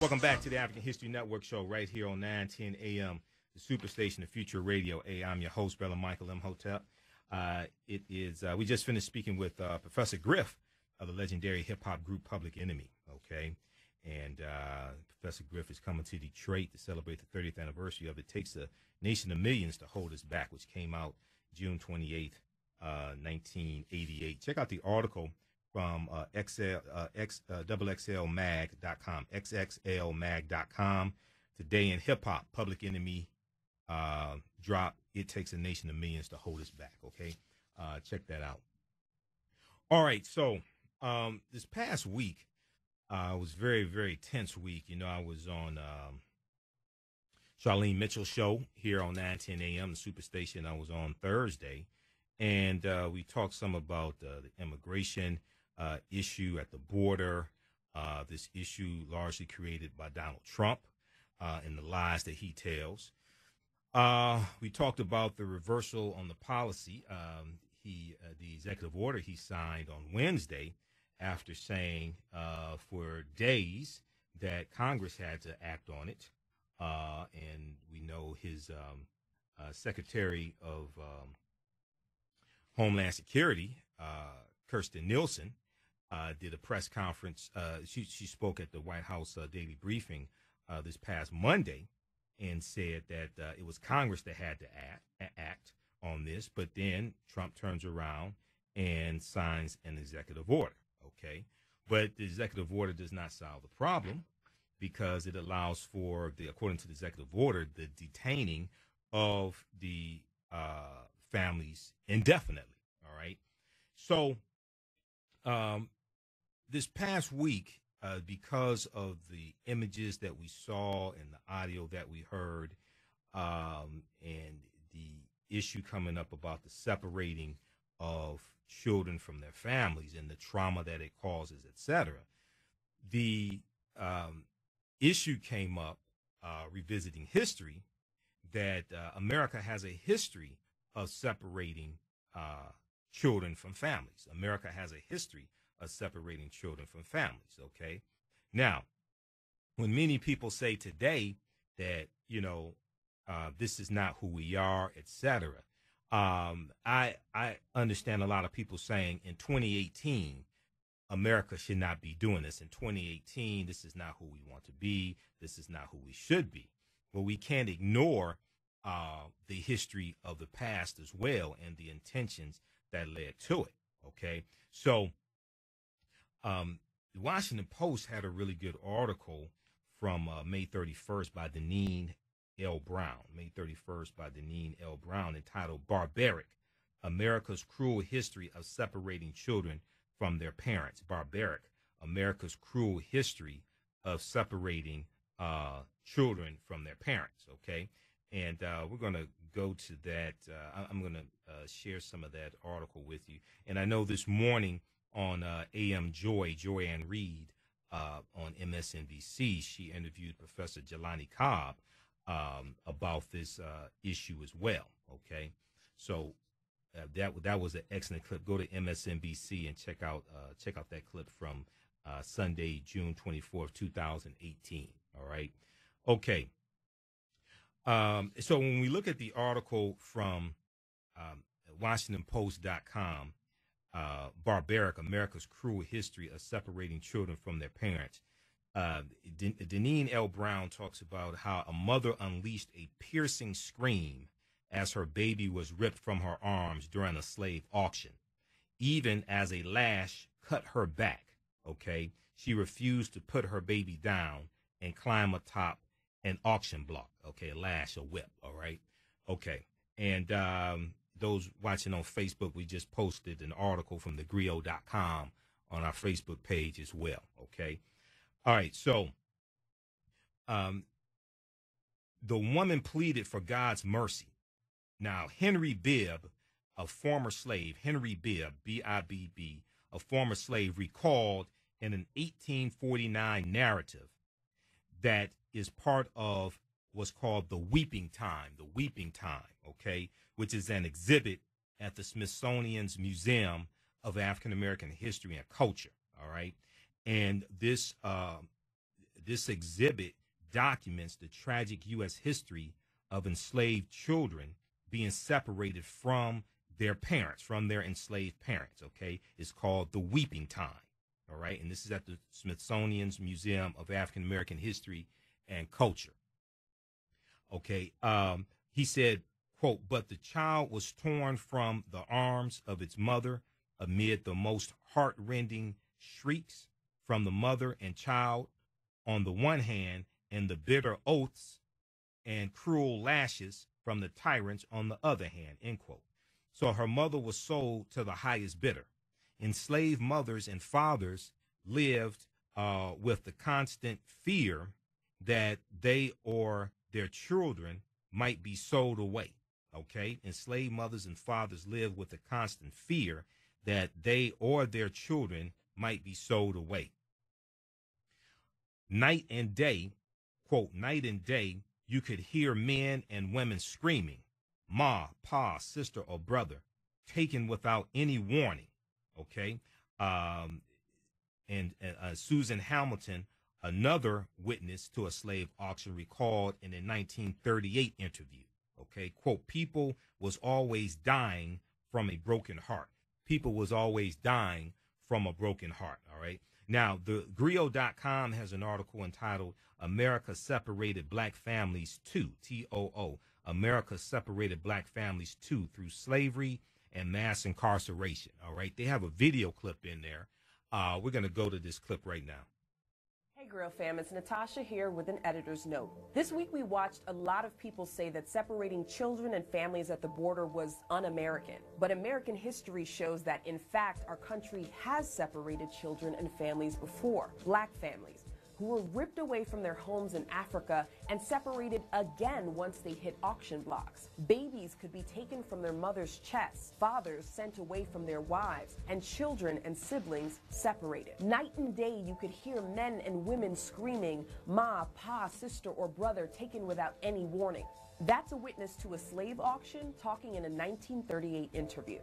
Welcome back to the African History Network show right here on 910 a.m., the Superstation of Future Radio. Hey, I'm your host, Brother Michael Imhotep. We just finished speaking with Professor Griff of the legendary hip-hop group Public Enemy, okay? And Professor Griff is coming to Detroit to celebrate the 30th anniversary of It Takes a Nation of Millions to Hold Us Back, which came out June 28th, 1988. Check out the article from xxlmag.com, xxlmag.com. Today in hip-hop, Public Enemy drop It Takes a Nation of Millions to Hold Us Back, okay? Check that out. All right, so this past week was very, very tense week. You know, I was on Charlene Mitchell's show here on 910 a.m., the Superstation. I was on Thursday, and we talked some about the immigration issue at the border, this issue largely created by Donald Trump and the lies that he tells. We talked about the reversal on the policy, the executive order he signed on Wednesday after saying for days that Congress had to act on it. And we know his Secretary of Homeland Security, Kirstjen Nielsen, did a press conference. She spoke at the White House daily briefing this past Monday and said that it was Congress that had to act on this, but then Trump turns around and signs an executive order, okay? But the executive order does not solve the problem because it allows for, according to the executive order, the detaining of the families indefinitely, all right? So this past week, because of the images that we saw and the audio that we heard, and the issue coming up about the separating of children from their families and the trauma that it causes, etc., the issue came up, revisiting history, that America has a history of separating children from families. America has a history of separating children from families, okay? Now, when many people say today that, you know, this is not who we are, etc., I understand a lot of people saying in 2018, America should not be doing this. In 2018, this is not who we want to be. This is not who we should be. Well, we can't ignore the history of the past as well and the intentions that led to it, okay? So the Washington Post had a really good article from May 31st by Deneen L. Brown, May 31st by Deneen L. Brown, entitled Barbaric, America's Cruel History of Separating Children from Their Parents. Barbaric, America's Cruel History of Separating Children from Their Parents, okay? And we're going to go to that. I'm going to share some of that article with you. And I know this morning on AM Joy-Ann Reid on MSNBC, she interviewed Professor Jelani Cobb about this issue as well, okay? So that was an excellent clip. Go to MSNBC and check out that clip from Sunday, June 24th, 2018, all right? Okay. So when we look at the article from WashingtonPost.com, Barbaric, America's Cruel History of Separating Children from Their Parents, Deneen L. Brown talks about how a mother unleashed a piercing scream as her baby was ripped from her arms during a slave auction, even as a lash cut her back, okay? She refused to put her baby down and climb atop an auction block, okay, a lash, a whip, all right? Okay, and those watching on Facebook, we just posted an article from thegrio.com on our Facebook page as well, okay? All right, so the woman pleaded for God's mercy. Now, Henry Bibb, a former slave, Henry Bibb, B-I-B-B, a former slave, recalled in an 1849 narrative that is part of what's called the Weeping Time, okay, which is an exhibit at the Smithsonian's Museum of African American History and Culture, all right? And this this exhibit documents the tragic U.S. history of enslaved children being separated from their parents, from their enslaved parents, okay? It's called The Weeping Time, all right? And this is at the Smithsonian's Museum of African American History and Culture, okay? He said, quote, "But the child was torn from the arms of its mother amid the most heart-rending shrieks from the mother and child on the one hand, and the bitter oaths and cruel lashes from the tyrants on the other hand," end quote. So her mother was sold to the highest bidder. Enslaved mothers and fathers lived with the constant fear that they or their children might be sold away, okay? Enslaved mothers and fathers lived with the constant fear that they or their children might be sold away. Night and day, quote, "night and day, you could hear men and women screaming, ma, pa, sister, or brother, taken without any warning," okay? Susan Hamilton, another witness to a slave auction, recalled in a 1938 interview, okay, quote, "People was always dying from a broken heart." People was always dying from a broken heart, all right? Now, the Griot.com has an article entitled "America Separated Black Families Too," T-O-O, "America Separated Black Families Too Through Slavery and Mass Incarceration," all right? They have a video clip in there. We're going to go to this clip right now. Hey Grill fam, it's Natasha here with an editor's note. This week we watched a lot of people say that separating children and families at the border was un-American. But American history shows that in fact our country has separated children and families before. Black families who were ripped away from their homes in Africa and separated again once they hit auction blocks. Babies could be taken from their mother's chests, fathers sent away from their wives, and children and siblings separated. Night and day you could hear men and women screaming, ma, pa, sister, or brother taken without any warning. That's a witness to a slave auction talking in a 1938 interview.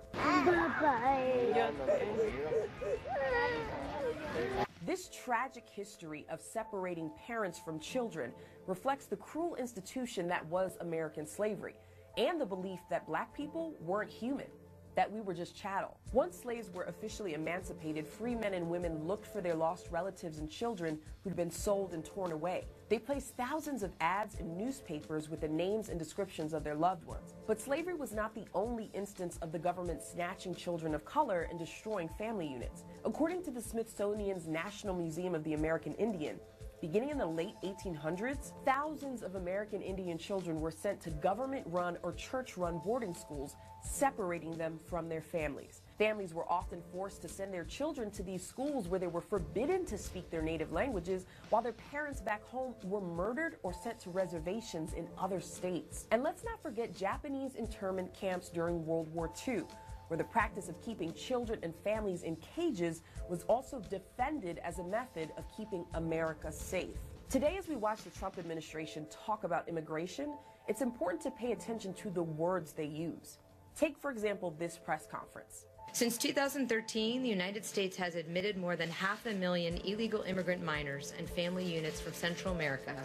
This tragic history of separating parents from children reflects the cruel institution that was American slavery and the belief that black people weren't human, that we were just chattel. Once slaves were officially emancipated, free men and women looked for their lost relatives and children who'd been sold and torn away. They placed thousands of ads in newspapers with the names and descriptions of their loved ones. But slavery was not the only instance of the government snatching children of color and destroying family units. According to the Smithsonian's National Museum of the American Indian, beginning in the late 1800s, thousands of American Indian children were sent to government-run or church-run boarding schools, separating them from their families. Families were often forced to send their children to these schools where they were forbidden to speak their native languages, while their parents back home were murdered or sent to reservations in other states. And let's not forget Japanese internment camps during World War II, where the practice of keeping children and families in cages was also defended as a method of keeping America safe. Today, as we watch the Trump administration talk about immigration, it's important to pay attention to the words they use. Take, for example, this press conference. Since 2013, the United States has admitted more than 500,000 illegal immigrant minors and family units from Central America,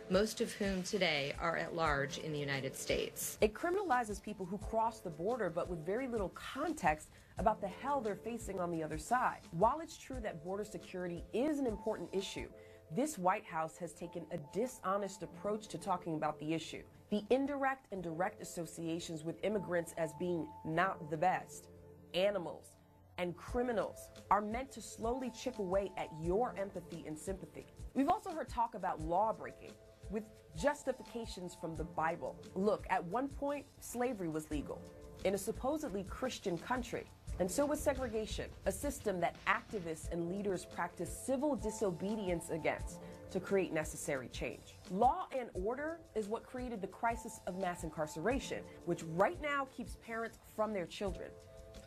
most of whom today are at large in the United States. It criminalizes people who cross the border, but with very little context about the hell they're facing on the other side. While it's true that border security is an important issue, this White House has taken a dishonest approach to talking about the issue. The indirect and direct associations with immigrants as being not the best, animals, and criminals are meant to slowly chip away at your empathy and sympathy. We've also heard talk about law breaking with justifications from the Bible. Look, at one point, slavery was legal in a supposedly Christian country. And so was segregation, a system that activists and leaders practice civil disobedience against to create necessary change. Law and order is what created the crisis of mass incarceration, which right now keeps parents from their children.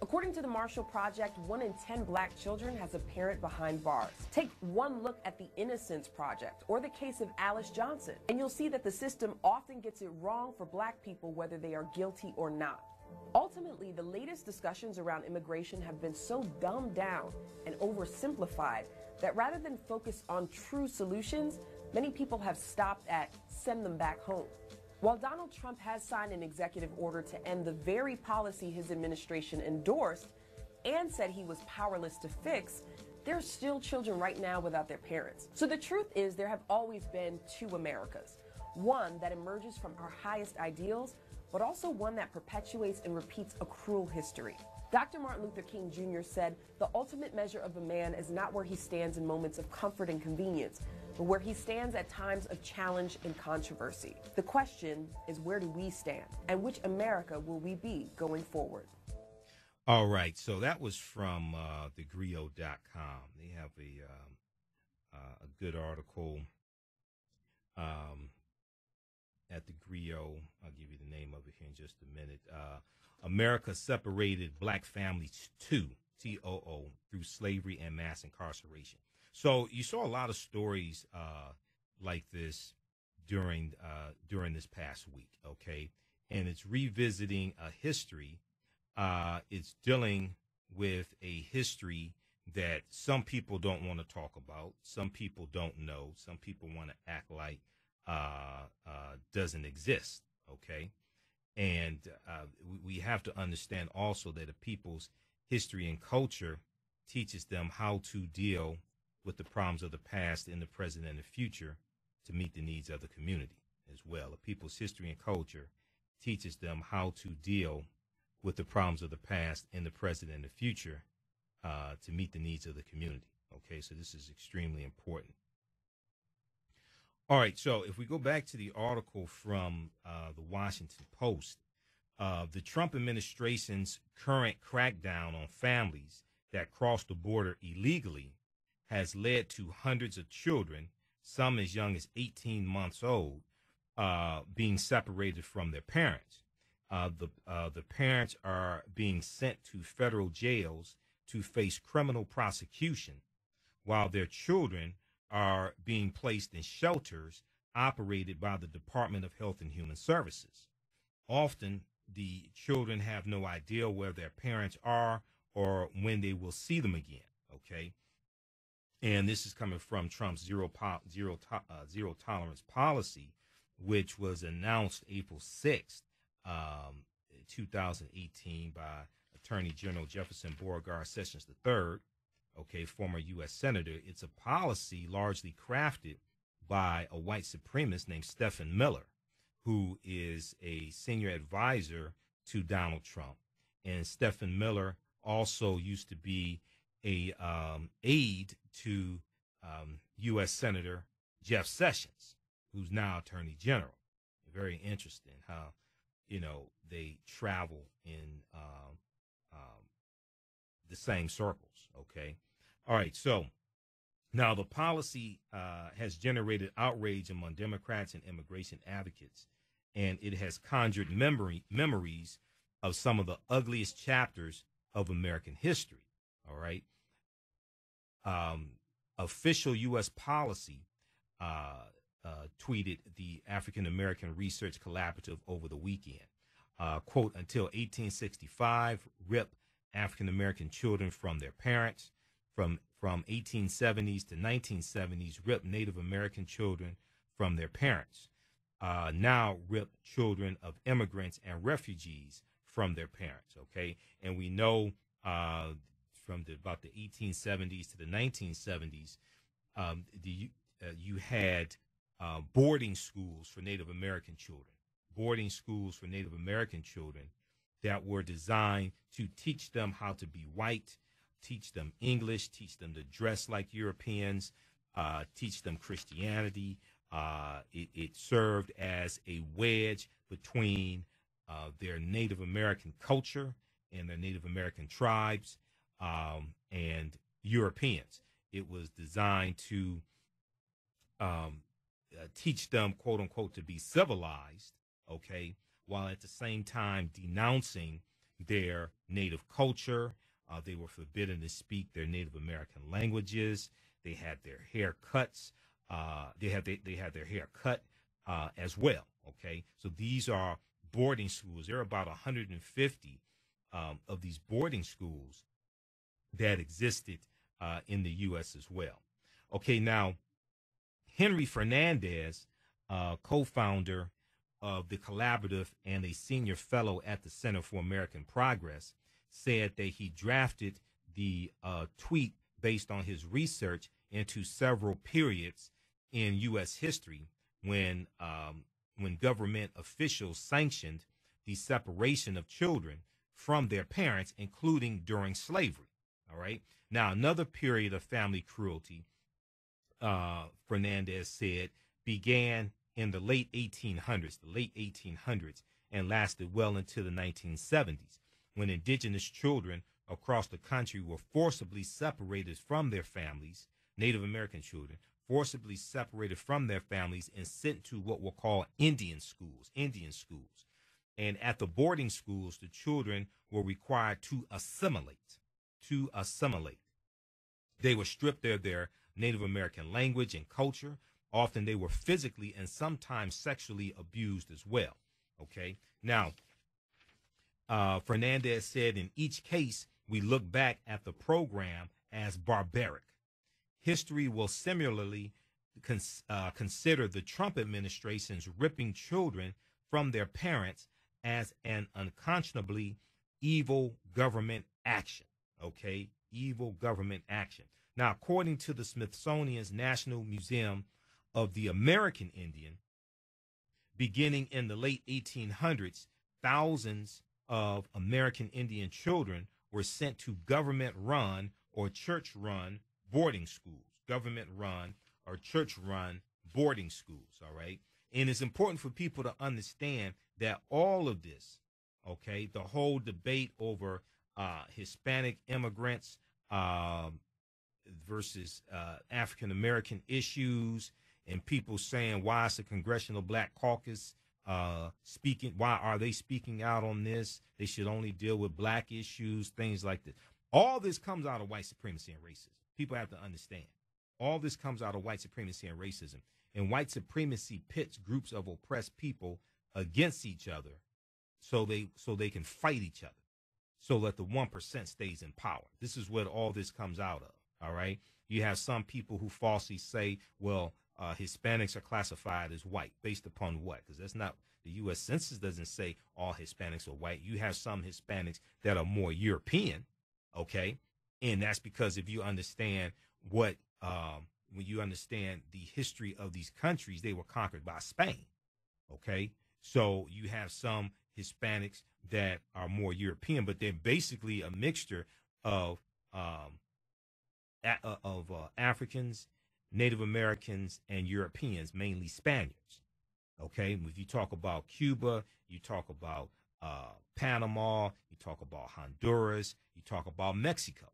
According to the Marshall Project, 1 in 10 black children has a parent behind bars. Take one look at the Innocence Project or the case of Alice Johnson, and you'll see that the system often gets it wrong for black people whether they are guilty or not. Ultimately, the latest discussions around immigration have been so dumbed down and oversimplified that rather than focus on true solutions, Many people have stopped at send them back home. While Donald Trump has signed an executive order to end the very policy his administration endorsed and said he was powerless to fix, there are still children right now without their parents. So the truth is there have always been two Americas. One that emerges from our highest ideals, but also one that perpetuates and repeats a cruel history. Dr. Martin Luther King Jr. said, "The ultimate measure of a man is not where he stands in moments of comfort and convenience, but where he stands at times of challenge and controversy. The question is, where do we stand, and which America will we be going forward?" All right, so that was from thegrio.com. They have a good article at the Grio. I'll give you the name of it here in just a minute. America separated black families too, TOO, through slavery and mass incarceration. So you saw a lot of stories like this during this past week, okay? And it's revisiting a history. It's dealing with a history that some people don't want to talk about, some people don't know, some people want to act like doesn't exist, okay? And we have to understand also that a people's history and culture teaches them how to deal with the problems of the past, in the present, and the future to meet the needs of the community as well. A people's history and culture teaches them how to deal with the problems of the past, in the present, and the future to meet the needs of the community. Okay, so this is extremely important. All right, so if we go back to the article from the Washington Post, the Trump administration's current crackdown on families that cross the border illegally has led to hundreds of children, some as young as 18 months old, being separated from their parents. The parents are being sent to federal jails to face criminal prosecution, while their children are being placed in shelters operated by the Department of Health and Human Services. Often, the children have no idea where their parents are or when they will see them again, okay? And this is coming from Trump's zero tolerance policy, which was announced April 6th, 2018 by Attorney General Jefferson Beauregard Sessions III, okay, former U.S. Senator. It's a policy largely crafted by a white supremacist named Stephen Miller, who is a senior advisor to Donald Trump. And Stephen Miller also used to be a aide to U.S. Senator Jeff Sessions, who's now Attorney General. Very interesting how, they travel in the same circles, okay? All right, so now the policy has generated outrage among Democrats and immigration advocates, and it has conjured memories of some of the ugliest chapters of American history, all right? Official U.S. policy tweeted the African American Research Collaborative over the weekend. Quote, until 1865, RIP African American children from their parents. From 1870s to 1970s, RIP Native American children from their parents. Now RIP children of immigrants and refugees from their parents, okay? And we know from about the 1870s to the 1970s, you had boarding schools for Native American children, that were designed to teach them how to be white, teach them English, teach them to dress like Europeans, teach them Christianity. It served as a wedge between their Native American culture and their Native American tribes and Europeans. It was designed to teach them, quote unquote, to be civilized, okay, while at the same time denouncing their native culture. They were forbidden to speak their Native American languages. They had their hair cuts. They had their hair cut as well, okay? So these are boarding schools. There are about 150 of these boarding schools that existed in the U.S. as well. Okay, now, Henry Fernandez, co-founder of the collaborative and a senior fellow at the Center for American Progress, said that he drafted the tweet based on his research into several periods in U.S. history when government officials sanctioned the separation of children from their parents, including during slavery. All right. Now, another period of family cruelty, Fernandez said, began in the late 1800s, and lasted well into the 1970s, when indigenous children across the country were forcibly separated from their families, Native American children, forcibly separated from their families and sent to what were called Indian schools. And at the boarding schools, the children were required to assimilate. They were stripped of their Native American language and culture. Often they were physically and sometimes sexually abused as well. Okay. Now, Fernandez said in each case, we look back at the program as barbaric. History will similarly consider the Trump administration's ripping children from their parents as an unconscionably evil government action. Okay, evil government action. Now, according to the Smithsonian's National Museum of the American Indian, beginning in the late 1800s, thousands of American Indian children were sent to government-run or church-run boarding schools, government-run or church-run boarding schools, all right? And it's important for people to understand that all of this, okay, the whole debate over Hispanic immigrants versus African-American issues, and people saying, why is the Congressional Black Caucus speaking? Why are they speaking out on this? They should only deal with black issues, things like this. All this comes out of white supremacy and racism. People have to understand. All this comes out of white supremacy and racism. And white supremacy pits groups of oppressed people against each other so they can fight each other, so that the 1% stays in power. This is what all this comes out of, all right? You have some people who falsely say, well, Hispanics are classified as white. Based upon what? Because that's not, the U.S. Census doesn't say all Hispanics are white. You have some Hispanics that are more European, okay? And that's because if you understand when you understand the history of these countries, they were conquered by Spain, okay? So you have some Hispanics that are more European, but they're basically a mixture of Africans, Native Americans, and Europeans, mainly Spaniards. Okay, if you talk about Cuba, you talk about Panama, you talk about Honduras, you talk about Mexico.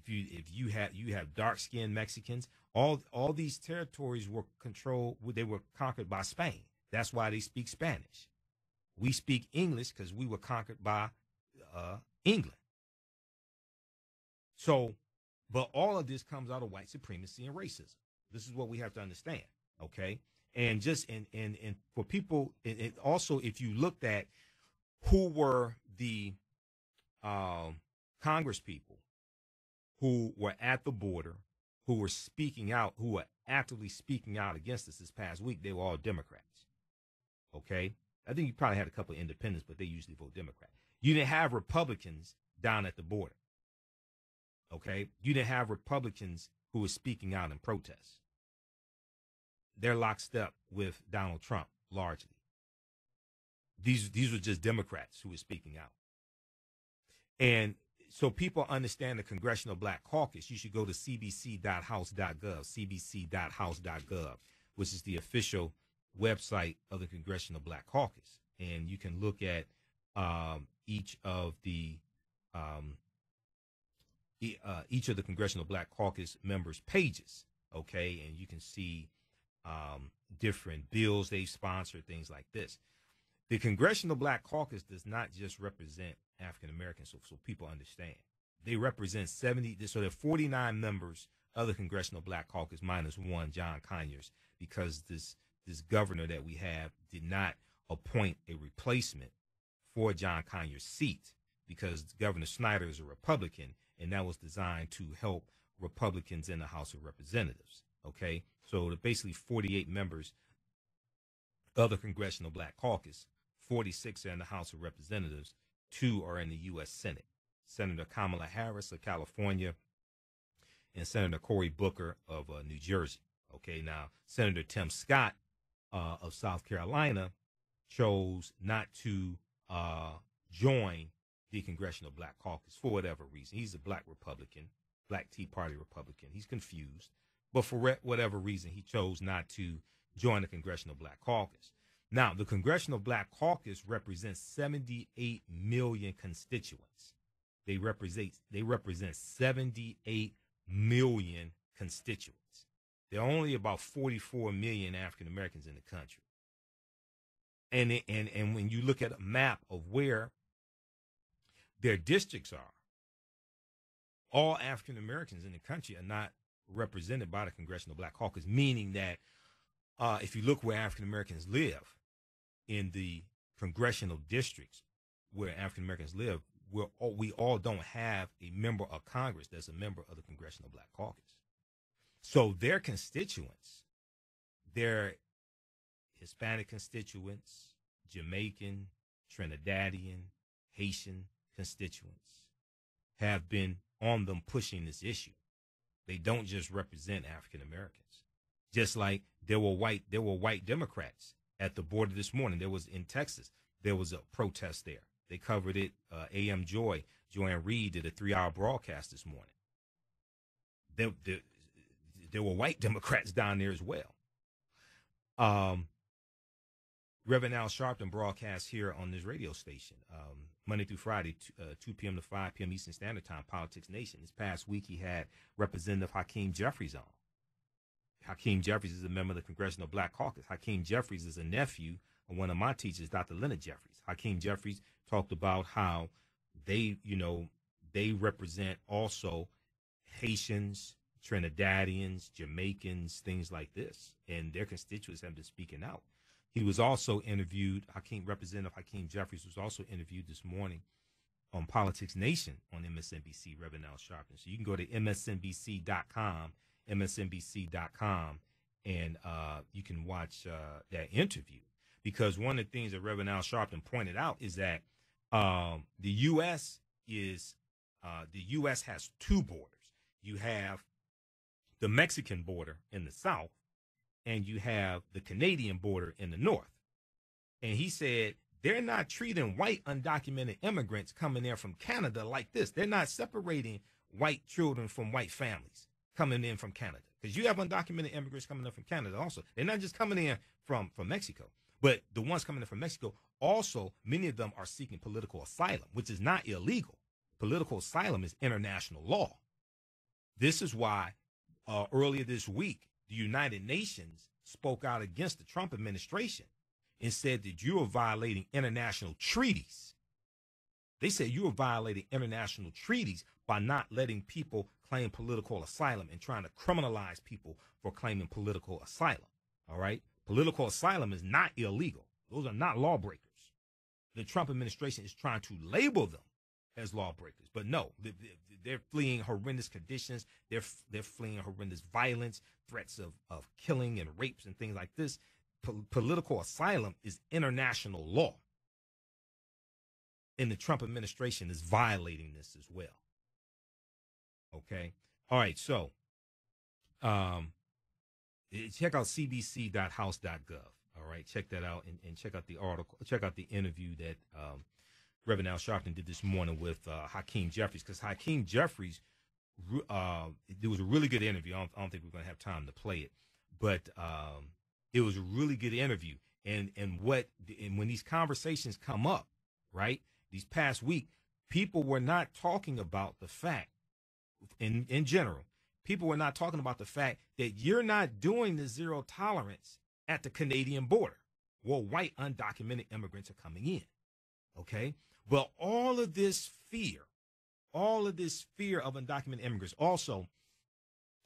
If you have dark-skinned Mexicans, all these territories were controlled. They were conquered by Spain. That's why they speak Spanish. We speak English because we were conquered by England. So, but all of this comes out of white supremacy and racism. This is what we have to understand, okay? And just and for people, and also if you looked at who were the Congress people who were at the border, who were speaking out, who were actively speaking out against us this past week, they were all Democrats, okay? I think you probably had a couple of independents, but they usually vote Democrat. You didn't have Republicans down at the border, okay? You didn't have Republicans who were speaking out in protest. They're locked up with Donald Trump, largely. These were just Democrats who were speaking out. And so people understand the Congressional Black Caucus. You should go to cbc.house.gov, cbc.house.gov, which is the official website of the Congressional Black Caucus. And you can look at each of the Congressional Black Caucus members' pages, okay? And you can see different bills they sponsor, things like this. The Congressional Black Caucus does not just represent African Americans, so people understand. They represent 70, so there are 49 members of the Congressional Black Caucus minus one, John Conyers, because this governor that we have did not appoint a replacement for John Conyers' seat, because Governor Snyder is a Republican, and that was designed to help Republicans in the House of Representatives. Okay, so basically 48 members of the Congressional Black Caucus, 46 are in the House of Representatives, 2 are in the U.S. Senate. Senator Kamala Harris of California and Senator Cory Booker of New Jersey. Okay, now Senator Tim Scott of South Carolina chose not to join the Congressional Black Caucus for whatever reason. He's a black Republican, Black Tea Party Republican. He's confused, but for whatever reason, he chose not to join the Congressional Black Caucus. Now, the Congressional Black Caucus represents 78 million constituents. They represent 78 million constituents. There are only about 44 million African Americans in the country. And when you look at a map of where their districts are, all African Americans in the country are not represented by the Congressional Black Caucus, meaning that if you look where African Americans live in the congressional districts where African Americans live, we all don't have a member of Congress that's a member of the Congressional Black Caucus. So their constituents, their Hispanic constituents, Jamaican, Trinidadian, Haitian constituents have been on them pushing this issue. They don't just represent African Americans. Just like there were white Democrats at the border this morning. There was in Texas. There was a protest there. They covered it. AM Joanne Reed did a 3-hour broadcast this morning. There were white Democrats down there as well. Reverend Al Sharpton broadcasts here on this radio station Monday through Friday, 2 p.m. to 5 p.m. Eastern Standard Time, Politics Nation. This past week, he had Representative Hakeem Jeffries on. Hakeem Jeffries is a member of the Congressional Black Caucus. Hakeem Jeffries is a nephew of one of my teachers, Dr. Leonard Jeffries. Hakeem Jeffries talked about how they represent also Haitians, Trinidadians, Jamaicans, things like this, and their constituents have been speaking out. He was also interviewed, Representative Hakeem Jeffries was also interviewed this morning on Politics Nation on MSNBC, Reverend Al Sharpton. So you can go to msnbc.com, and you can watch that interview. Because one of the things that Reverend Al Sharpton pointed out is that the U.S. has two borders. You have the Mexican border in the south, and you have the Canadian border in the north. And he said they're not treating white undocumented immigrants coming in from Canada like this. They're not separating white children from white families coming in from Canada. Because you have undocumented immigrants coming in from Canada also. They're not just coming in from Mexico. But the ones coming in from Mexico, also, many of them are seeking political asylum, which is not illegal. Political asylum is international law. This is why earlier this week, the United Nations spoke out against the Trump administration and said that you are violating international treaties. They said you are violating international treaties by not letting people claim political asylum and trying to criminalize people for claiming political asylum. All right? Political asylum is not illegal. Those are not lawbreakers. The Trump administration is trying to label them as lawbreakers. But no, they're fleeing horrendous conditions. They're fleeing horrendous violence, threats of killing and rapes and things like this. Political asylum is international law. And the Trump administration is violating this as well. Okay? All right, so check out cbc.house.gov. All right, check that out and check out the article, check out the interview that Reverend Al Sharpton did this morning with Hakeem Jeffries, because Hakeem Jeffries, it was a really good interview. I don't think we're going to have time to play it, but it was a really good interview. And when these conversations come up, right, these past week, people were not talking about the fact, in general, people were not talking about the fact that you're not doing the zero tolerance at the Canadian border, where white undocumented immigrants are coming in. Okay? Well, all of this fear of undocumented immigrants. Also,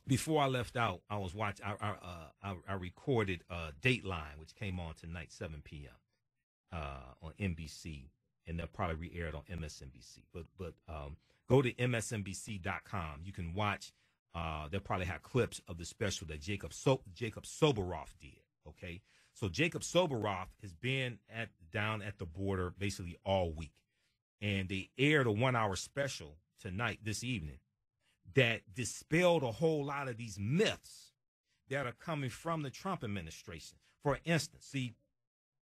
before I left out, I was watching. I recorded Dateline, which came on tonight, 7 p.m. On NBC, and they'll probably re-air it on MSNBC. But go to msnbc.com. You can watch They'll probably have clips of the special that Jacob Soboroff did. Okay, so Jacob Soboroff has been down at the border basically all week, and they aired a 1-hour special this evening, that dispelled a whole lot of these myths that are coming from the Trump administration. For instance, see,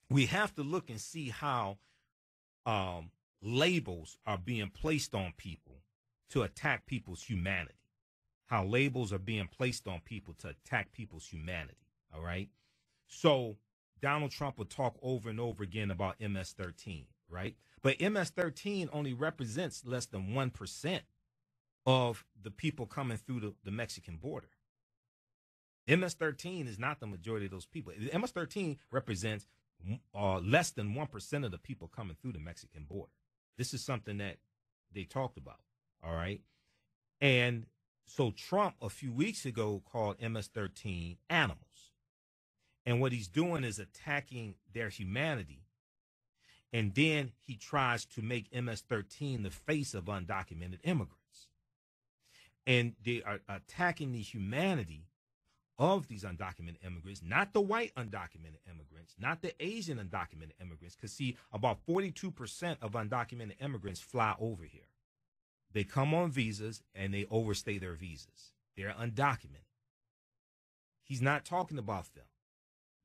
we have to look and see how labels are being placed on people to attack people's humanity. How labels are being placed on people to attack people's humanity. All right. So Donald Trump will talk over and over again about MS-13, right? But MS-13 only represents less than 1% of the people coming through the Mexican border. MS-13 is not the majority of those people. MS-13 represents less than 1% of the people coming through the Mexican border. This is something that they talked about, all right? And so Trump a few weeks ago called MS-13 animals. And what he's doing is attacking their humanity. And then he tries to make MS-13 the face of undocumented immigrants. And they are attacking the humanity of these undocumented immigrants, not the white undocumented immigrants, not the Asian undocumented immigrants. Because, see, about 42% of undocumented immigrants fly over here. They come on visas and they overstay their visas. They're undocumented. He's not talking about them,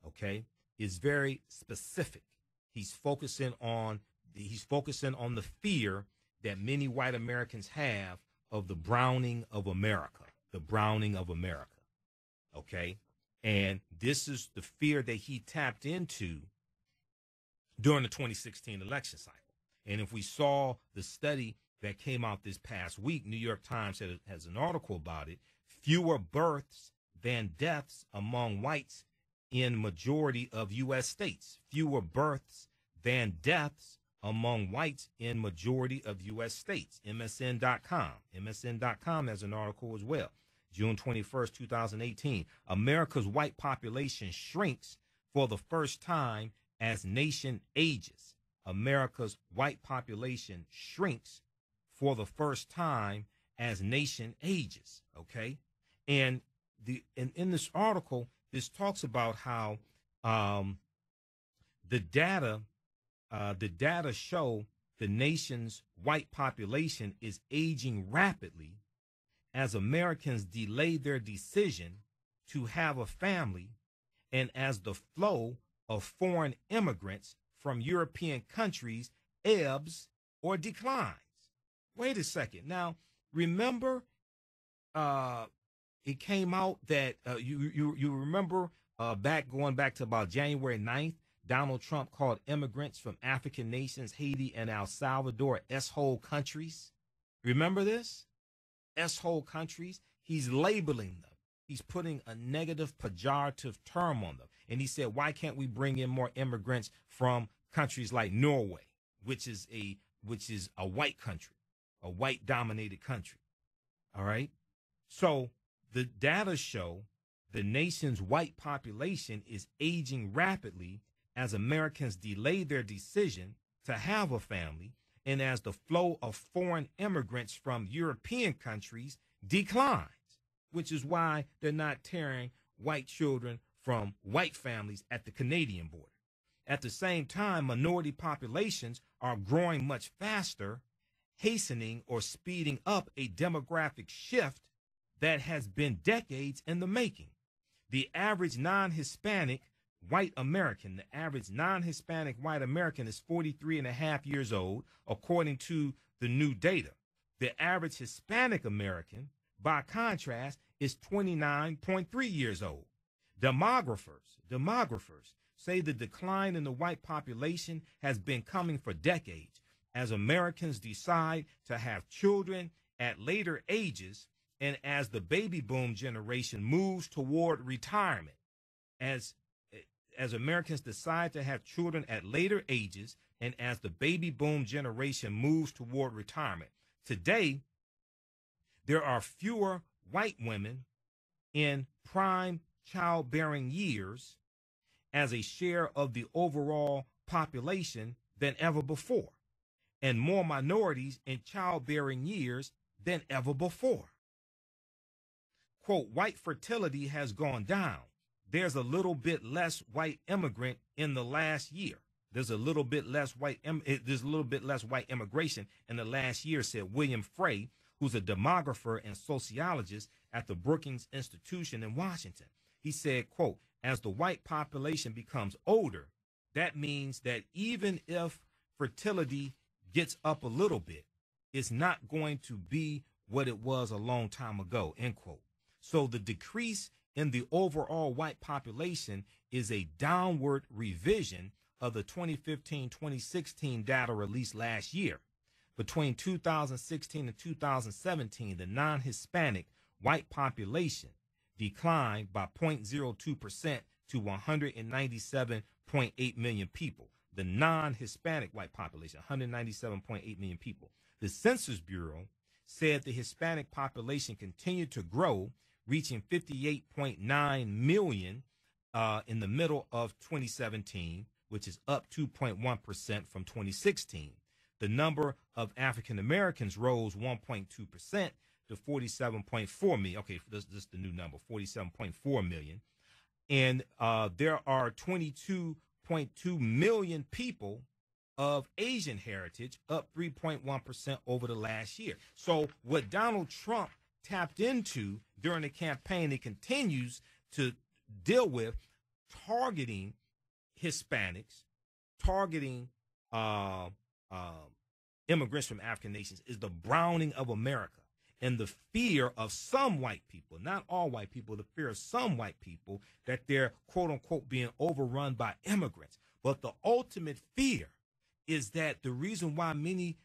okay? It's very specific. He's focusing on the fear that many white Americans have of the browning of America, okay? And this is the fear that he tapped into during the 2016 election cycle. And if we saw the study that came out this past week, New York Times has an article about it, fewer births than deaths among whites in majority of U.S. states. Fewer births than deaths among whites in majority of U.S. states. MSN.com. MSN.com has an article as well. June 21st, 2018. America's white population shrinks for the first time as nation ages. America's white population shrinks for the first time as nation ages. Okay. And in this article, this talks about how the data show the nation's white population is aging rapidly as Americans delay their decision to have a family and as the flow of foreign immigrants from European countries ebbs or declines. Wait a second. Now, remember, it came out that you remember going back to about January 9th, Donald Trump called immigrants from African nations, Haiti and El Salvador, S-hole countries. Remember this? S-hole countries. He's labeling them. He's putting a negative pejorative term on them. And he said, why can't we bring in more immigrants from countries like Norway, which is a white country, a white dominated country. All right. So the data show the nation's white population is aging rapidly as Americans delay their decision to have a family and as the flow of foreign immigrants from European countries declines, which is why they're not tearing white children from white families at the Canadian border. At the same time, minority populations are growing much faster, hastening or speeding up a demographic shift that has been decades in the making. The average non-Hispanic white American, is 43 and a half years old, according to the new data. The average Hispanic American, by contrast, is 29.3 years old. Demographers say the decline in the white population has been coming for decades as Americans decide to have children at later ages and as the baby boom generation moves toward retirement. As Americans decide to have children at later ages and as the baby boom generation moves toward retirement. Today, there are fewer white women in prime childbearing years as a share of the overall population than ever before, and more minorities in childbearing years than ever before. quote, white fertility has gone down. There's a little bit less white immigrant in the last year. There's a little bit less white immigration in the last year, said William Frey, who's a demographer and sociologist at the Brookings Institution in Washington. He said, quote, as the white population becomes older, that means that even if fertility gets up a little bit, it's not going to be what it was a long time ago, end quote. So the decrease in the overall white population is a downward revision of the 2015-2016 data released last year. Between 2016 and 2017, the non-Hispanic white population declined by 0.02% to 197.8 million people. The non-Hispanic white population, 197.8 million people. The Census Bureau said the Hispanic population continued to grow, reaching 58.9 million in the middle of 2017, which is up 2.1% from 2016. The number of African Americans rose 1.2% to 47.4 million. Okay, this is the new number, 47.4 million. And there are 22.2 million people of Asian heritage, up 3.1% over the last year. So what Donald Trump tapped into during the campaign, it continues to deal with targeting Hispanics, targeting immigrants from African nations, is the browning of America. And the fear of some white people, not all white people, the fear of some white people that they're, quote unquote, being overrun by immigrants. But the ultimate fear is that the reason why many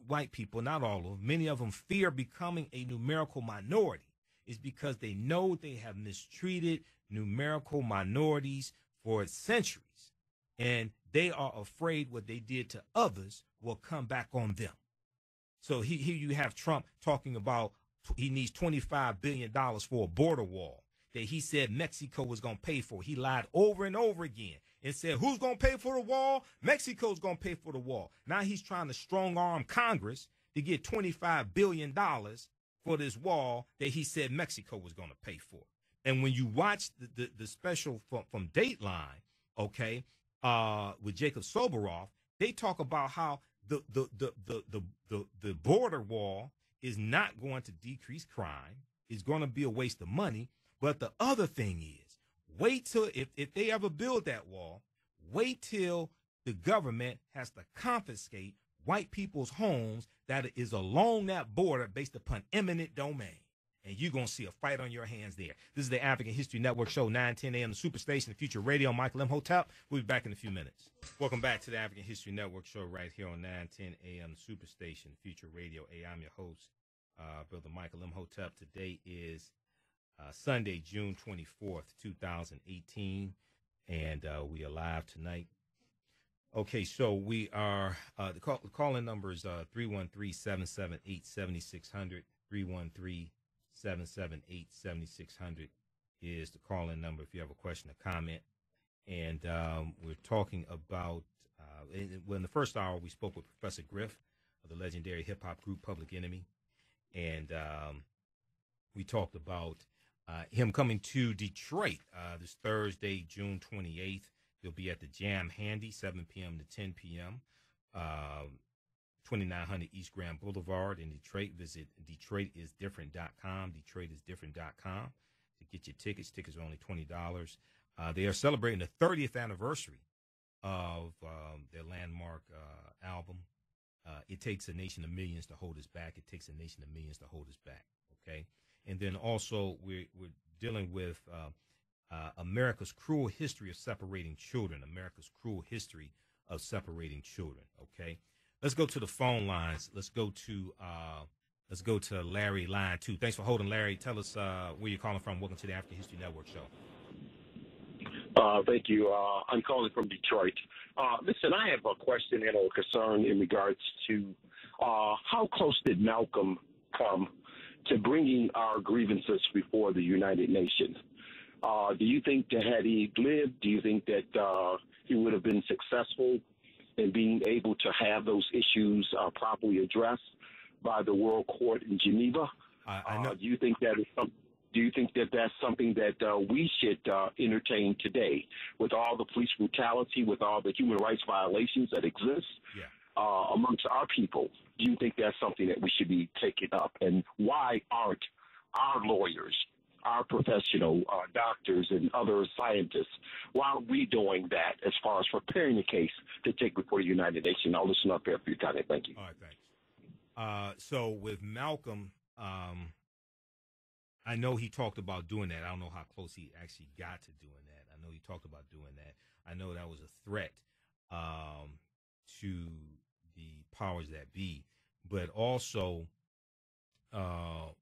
white people, not all of them, many of them fear becoming a numerical minority is because they know they have mistreated numerical minorities for centuries. And they are afraid what they did to others will come back on them. So here you have Trump talking about he needs $25 billion for a border wall that he said Mexico was going to pay for. He lied over and over again and said, who's going to pay for the wall? Mexico's going to pay for the wall. Now he's trying to strong-arm Congress to get $25 billion for this wall that he said Mexico was going to pay for. And when you watch the special from Dateline, okay, with Jacob Soboroff, they talk about how the border wall is not going to decrease crime. It's going to be a waste of money. But the other thing is, wait till if they ever build that wall, wait till the government has to confiscate white people's homes that is along that border based upon eminent domain. And you're going to see a fight on your hands there. This is the African History Network show, 9:10 a.m. the Superstation, Future Radio. Michael Imhotep. We'll be back in a few minutes. Welcome back to the African History Network show right here on 9:10 a.m. the Superstation, Future Radio. Hey, I'm your host, Brother Michael Imhotep. Today is Sunday, June 24th, 2018, and we are live tonight. Okay, so we are, the call-in number is 313-778-7600, 313-778-7600 is the call-in number if you have a question or comment. And we're talking about, in the first hour, we spoke with Professor Griff of the legendary hip-hop group Public Enemy. And we talked about him coming to Detroit this Thursday, June 28th. He'll be at the Jam Handy, 7 p.m. to 10 p.m., 2900 East Grand Boulevard in Detroit. Visit DetroitisDifferent.com, DetroitisDifferent.com to get your tickets. Tickets are only $20. They are celebrating the 30th anniversary of their landmark album. It Takes a Nation of Millions to Hold Us Back. It Takes a Nation of Millions to Hold Us Back, okay? And then also we're dealing with America's cruel history of separating children, America's cruel history of separating children, okay? Let's go to the phone lines. Let's go to Larry, line 2. Thanks for holding, Larry. Tell us where you're calling from. Welcome to the African History Network show. Thank you. I'm calling from Detroit. Listen, I have a question and a concern in regards to how close did Malcolm come to bringing our grievances before the United Nations? Do you think that had he lived, do you think that he would have been successful in being able to have those issues properly addressed by the World Court in Geneva? I know. Do you think that is something? Do you think that that's something that we should entertain today with all the police brutality, with all the human rights violations that exist amongst our people? Do you think that's something that we should be taking up? And why aren't our lawyers, our professional doctors and other scientists, why aren't we doing that as far as preparing the case to take before the United Nations? I'll listen up here for your time. Thank you. All right, thanks. So with Malcolm, I know he talked about doing that. I don't know how close he actually got to doing that. I know he talked about doing that. I know that was a threat to the powers that be. But also,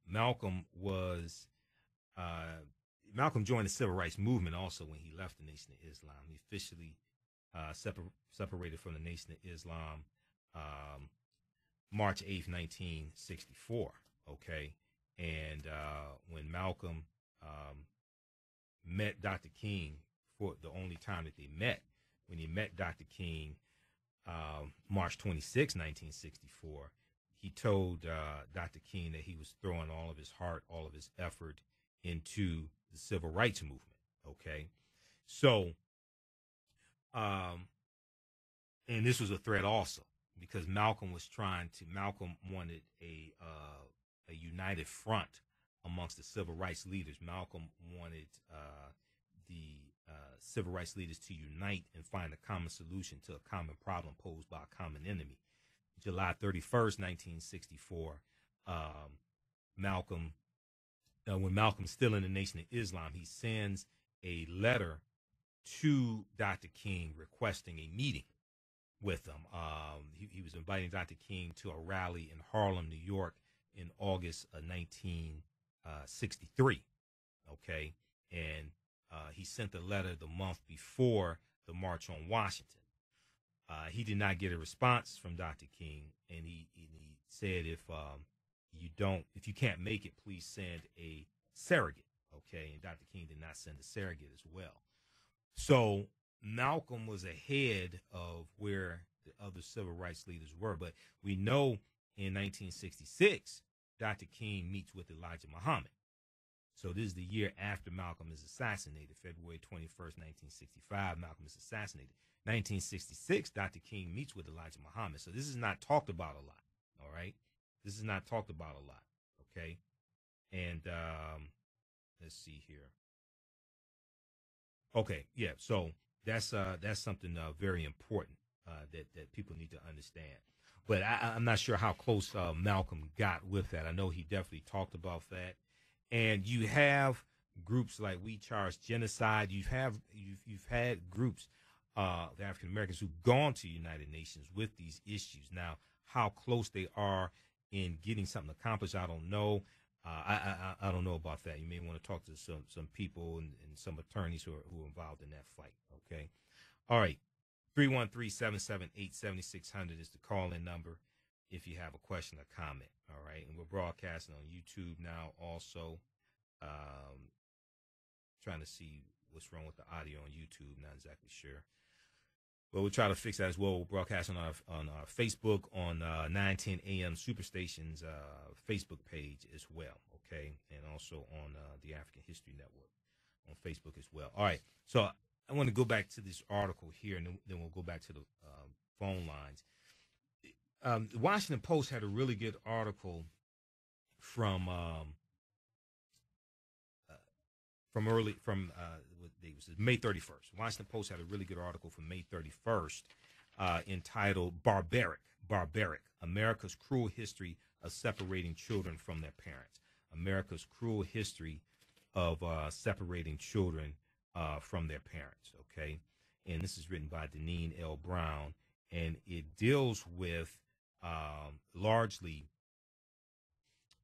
Malcolm joined the civil rights movement also when he left the Nation of Islam. He officially separated from the Nation of Islam March 8th, 1964. Okay. And when Malcolm met Dr. King for the only time that they met, when he met Dr. King March 26, 1964, he told Dr. King that he was throwing all of his heart, all of his effort into the civil rights movement. Okay. So, and this was a threat also because Malcolm wanted a united front amongst the civil rights leaders. Malcolm wanted the civil rights leaders to unite and find a common solution to a common problem posed by a common enemy. July 31st, 1964, when Malcolm's still in the Nation of Islam, he sends a letter to Dr. King requesting a meeting with him. He was inviting Dr. King to a rally in Harlem, New York, in August of 1963, okay? And he sent the letter the month before the March on Washington. He did not get a response from Dr. King, and he said if you can't make it, please send a surrogate, okay? And Dr. King did not send a surrogate as well. So Malcolm was ahead of where the other civil rights leaders were, but we know in 1966, Dr. King meets with Elijah Muhammad. So this is the year after Malcolm is assassinated, February 21st, 1965, Malcolm is assassinated. 1966, Dr. King meets with Elijah Muhammad. So this is not talked about a lot, all right? This is not talked about a lot, okay? And let's see here. Okay, yeah, so that's something very important that people need to understand. But I'm not sure how close Malcolm got with that. I know he definitely talked about that. And you have groups like We Charge Genocide. You've had groups, the African Americans, who've gone to the United Nations with these issues. Now, how close they are in getting something accomplished, I don't know. I don't know about that. You may want to talk to some people and some attorneys who are involved in that fight. Okay. All right. 313-778-7600 is the call-in number if you have a question or comment. All right. And we're broadcasting on YouTube now also. Trying to see what's wrong with the audio on YouTube. Not exactly sure. But we'll try to fix that as well. We're broadcasting on our Facebook, on 910 AM Superstation's Facebook page as well. Okay. And also on the African History Network on Facebook as well. All right. So I want to go back to this article here, and then we'll go back to the phone lines. The Washington Post had a really good article from May 31st. Washington Post had a really good article from May 31st entitled "Barbaric: America's Cruel History of Separating Children from Their Parents." America's cruel history of separating children from their parents. Okay, and this is written by Deneen L. Brown, and it deals with largely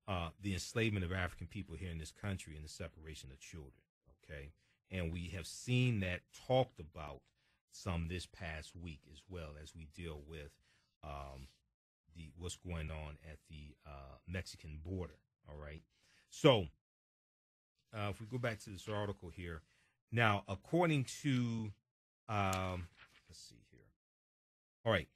the enslavement of African people here in this country and the separation of children. Okay, and we have seen that talked about some this past week as well as we deal with what's going on at the Mexican border. All right, so if we go back to this article here. Now, according to, let's see here. All right.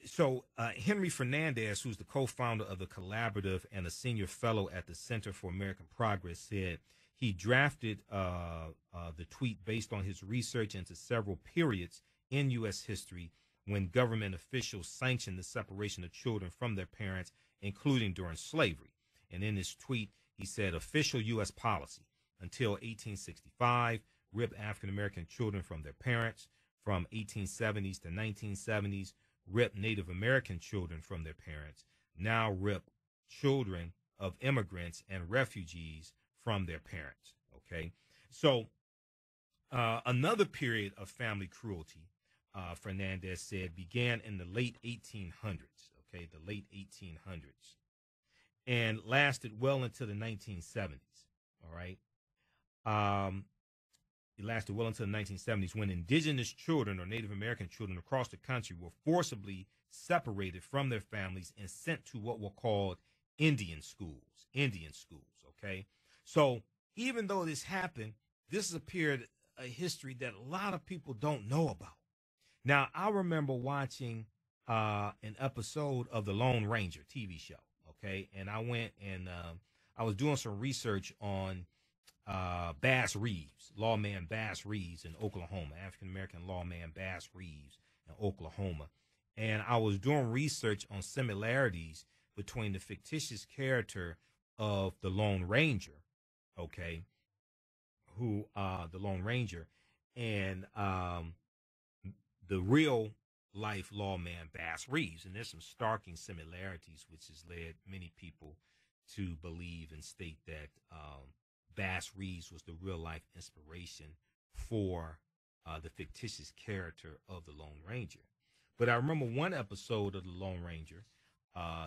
So Henry Fernandez, who's the co-founder of the Collaborative and a senior fellow at the Center for American Progress, said he drafted the tweet based on his research into several periods in U.S. history when government officials sanctioned the separation of children from their parents, including during slavery. And in his tweet, he said, official U.S. policy until 1865, rip African-American children from their parents. From 1870s to 1970s, rip Native American children from their parents. Now rip children of immigrants and refugees from their parents. Okay. So another period of family cruelty, Fernandez said, began in the late 1800s. Okay. The late 1800s. And lasted well into the 1970s. All right. It lasted well into the 1970s when indigenous children or Native American children across the country were forcibly separated from their families and sent to what were called Indian schools. Indian schools, okay? So even though this happened, this is a period of history that a lot of people don't know about. Now, I remember watching an episode of The Lone Ranger TV show, okay? And I went and I was doing some research on Bass Reeves, lawman Bass Reeves in Oklahoma, African-American lawman Bass Reeves in Oklahoma. And I was doing research on similarities between the fictitious character of the Lone Ranger, okay, the Lone Ranger, and the real life lawman Bass Reeves. And there's some starking similarities, which has led many people to believe and state that Bass Reeves was the real life inspiration for the fictitious character of the Lone Ranger. But I remember one episode of the Lone Ranger.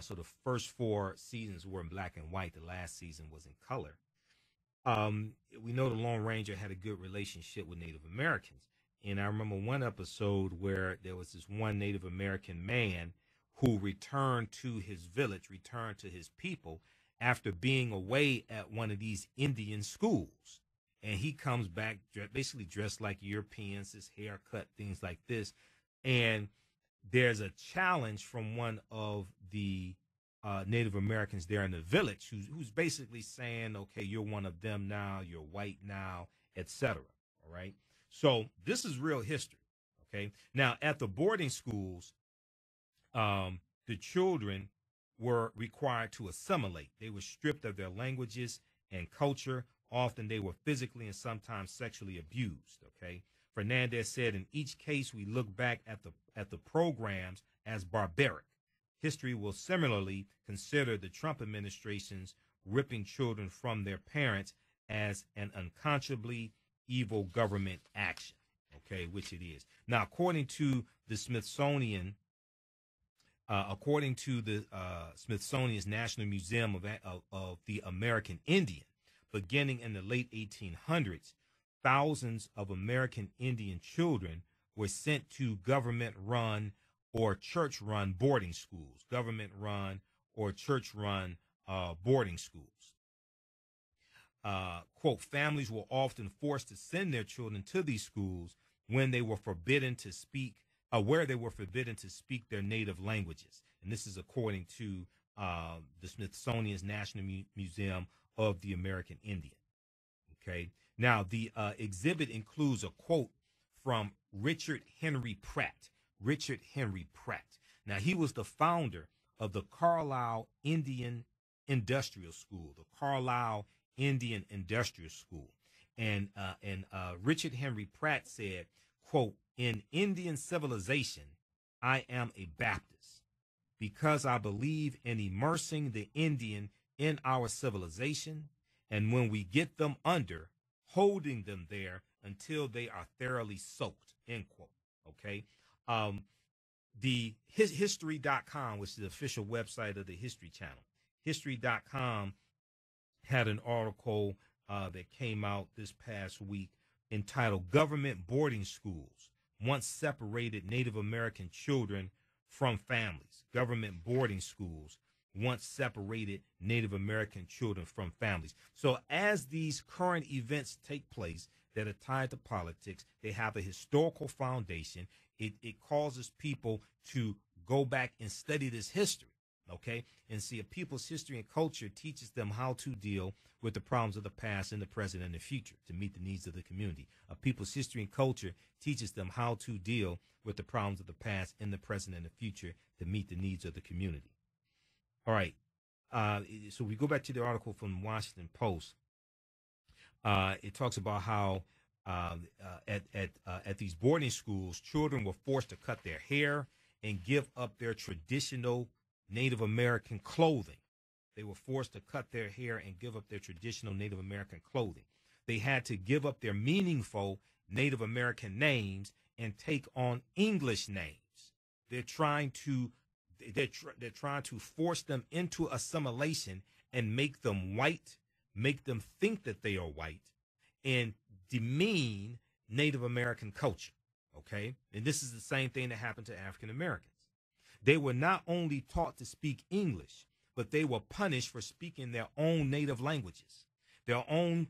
So the first 4 seasons were in black and white. The last season was in color. We know the Lone Ranger had a good relationship with Native Americans. And I remember one episode where there was this one Native American man who returned to his village, returned to his people, after being away at one of these Indian schools. And he comes back basically dressed like Europeans, his hair cut, things like this. And there's a challenge from one of the Native Americans there in the village who's basically saying, okay, you're one of them now, you're white now, etc. All right. So this is real history. Okay. Now, at the boarding schools, the children were required to assimilate. They were stripped of their languages and culture. Often they were physically and sometimes sexually abused. Okay. Fernandez said, in each case, we look back at the programs as barbaric. History will similarly consider the Trump administration's ripping children from their parents as an unconscionably evil government action. Okay, which it is. Now, according to the Smithsonian's National Museum of the American Indian, beginning in the late 1800s, thousands of American Indian children were sent to government-run or church-run boarding schools. Government-run or church-run boarding schools. Quote, families were often forced to send their children to these schools when they were forbidden to speak, where they were forbidden to speak their native languages. And this is according to the Smithsonian's National Museum of the American Indian. Okay. Now, the exhibit includes a quote from Richard Henry Pratt. Richard Henry Pratt. Now, he was the founder of the Carlisle Indian Industrial School, the Carlisle Indian Industrial School. And Richard Henry Pratt said, quote, in Indian civilization, I am a Baptist because I believe in immersing the Indian in our civilization, and when we get them under, holding them there until they are thoroughly soaked, end quote. Okay. The history.com, which is the official website of the History Channel, history.com had an article that came out this past week entitled Government Boarding Schools Once Separated Native American Children from Families. Government boarding schools once separated Native American children from families. So as these current events take place that are tied to politics, they have a historical foundation. It causes people to go back and study this history, okay? And see, a people's history and culture teaches them how to deal with the problems of the past and the present and the future to meet the needs of the community. A people's history and culture teaches them how to deal with the problems of the past and the present and the future to meet the needs of the community. All right. So we go back to the article from the Washington Post. It talks about how at these boarding schools, children were forced to cut their hair and give up their traditional Native American clothing. They were forced to cut their hair and give up their traditional Native American clothing. They had to give up their meaningful Native American names and take on English names. They're trying to force them into assimilation and make them white, make them think that they are white, and demean Native American culture. Okay? And this is the same thing that happened to African Americans. They were not only taught to speak English, but they were punished for speaking their own native languages. Their own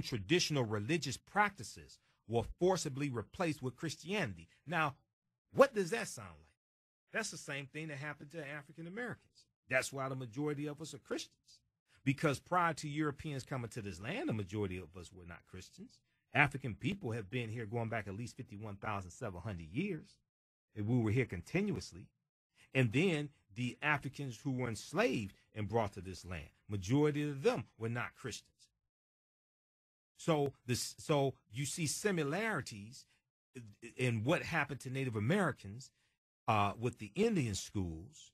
traditional religious practices were forcibly replaced with Christianity. Now, what does that sound like? That's the same thing that happened to African Americans. That's why the majority of us are Christians. Because prior to Europeans coming to this land, the majority of us were not Christians. African people have been here going back at least 51,700 years. And we were here continuously. And then the Africans who were enslaved and brought to this land, majority of them were not Christians. So you see similarities in what happened to Native Americans with the Indian schools.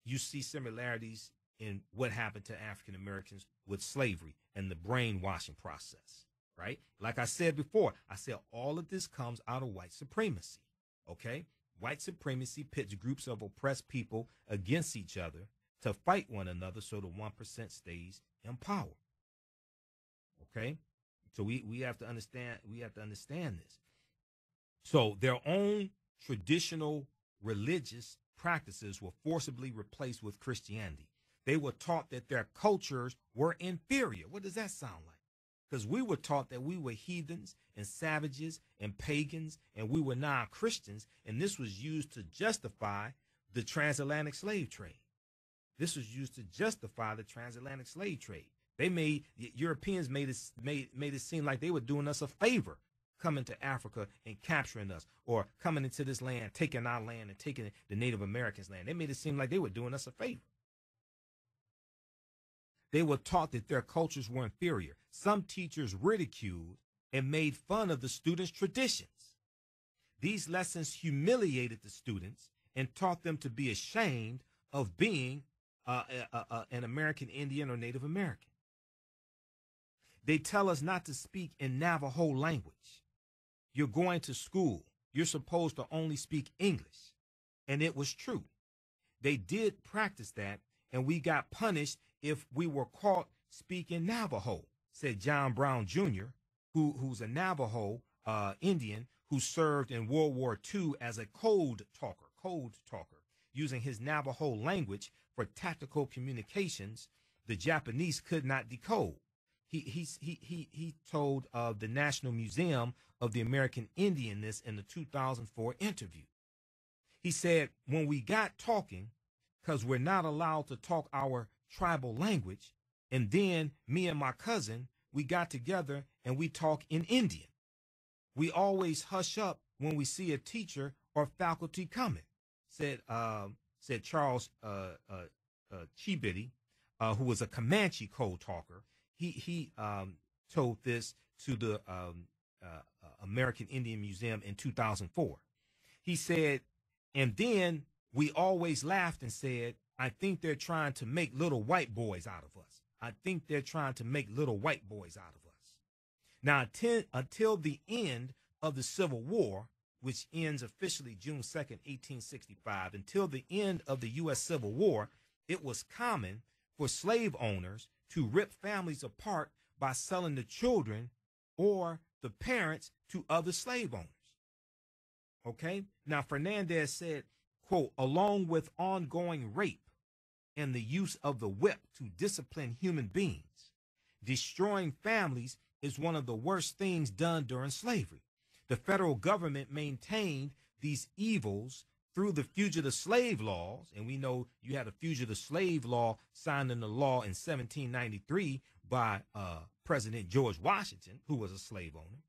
You see similarities in what happened to African Americans with slavery and the brainwashing process, right? Like I said before, I said all of this comes out of white supremacy, okay? White supremacy pits groups of oppressed people against each other to fight one another so the 1% stays in power. Okay? So we have to understand this. So their own traditional religious practices were forcibly replaced with Christianity. They were taught that their cultures were inferior. What does that sound like? Because we were taught that we were heathens and savages and pagans, and we were non-Christians, and this was used to justify the transatlantic slave trade. This was used to justify the transatlantic slave trade. Europeans made it seem like they were doing us a favor coming to Africa and capturing us, or coming into this land, taking our land and taking the Native Americans' land. They made it seem like they were doing us a favor. They were taught that their cultures were inferior. Some teachers ridiculed and made fun of the students' traditions. These lessons humiliated the students and taught them to be ashamed of being an American Indian or Native American. They tell us not to speak in Navajo language. You're going to school. You're supposed to only speak English. And it was true. They did practice that, and we got punished if we were caught speaking Navajo, said John Brown Jr., who's a Navajo Indian who served in World War II as a code talker, using his Navajo language for tactical communications the Japanese could not decode. He told the National Museum of the American Indian this in the 2004 interview. He said, when we got talking, because we're not allowed to talk our tribal language, and then me and my cousin, we got together and we talk in Indian. We always hush up when we see a teacher or faculty coming, said Charles Chibity, who was a Comanche code talker. He told this to the American Indian Museum in 2004. He said, and then we always laughed and said, I think they're trying to make little white boys out of us. I think they're trying to make little white boys out of us. Now, until the end of the Civil War, which ends officially June 2nd, 1865, until the end of the U.S. Civil War, it was common for slave owners to rip families apart by selling the children or the parents to other slave owners. Okay? Now, Fernandez said, quote, along with ongoing rape and the use of the whip to discipline human beings, destroying families is one of the worst things done during slavery. The federal government maintained these evils through the fugitive slave laws, and we know you had a fugitive slave law signed into law in 1793 by President George Washington, who was a slave owner.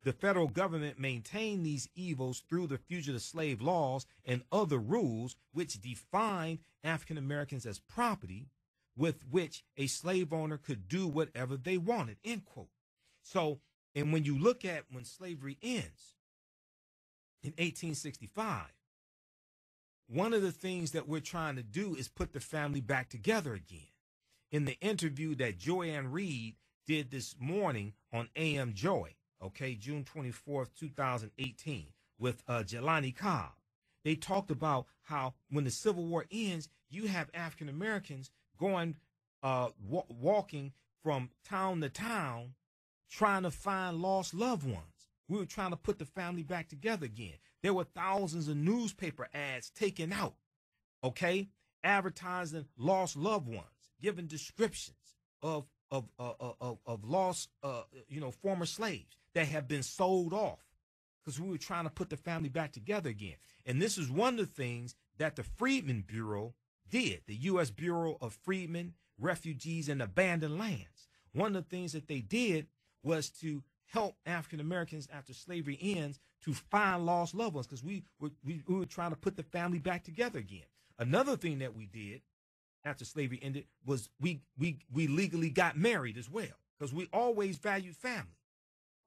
The federal government maintained these evils through the fugitive slave laws and other rules which defined African Americans as property with which a slave owner could do whatever they wanted, end quote. So, and when you look at when slavery ends in 1865, one of the things that we're trying to do is put the family back together again. In the interview that Joanne Reed did this morning on AM Joy, okay, June 24th, 2018, with Jelani Cobb, they talked about how when the Civil War ends, you have African Americans going, walking from town to town, trying to find lost loved ones. We were trying to put the family back together again. There were thousands of newspaper ads taken out, okay, advertising lost loved ones, giving descriptions of lost, former slaves that have been sold off, because we were trying to put the family back together again. And this is one of the things that the Freedmen Bureau did, the U.S. Bureau of Freedmen, Refugees, and Abandoned Lands. One of the things that they did was to help African Americans after slavery ends to find lost loved ones, because we were trying to put the family back together again. Another thing that we did after slavery ended was we legally got married as well, because we always valued family.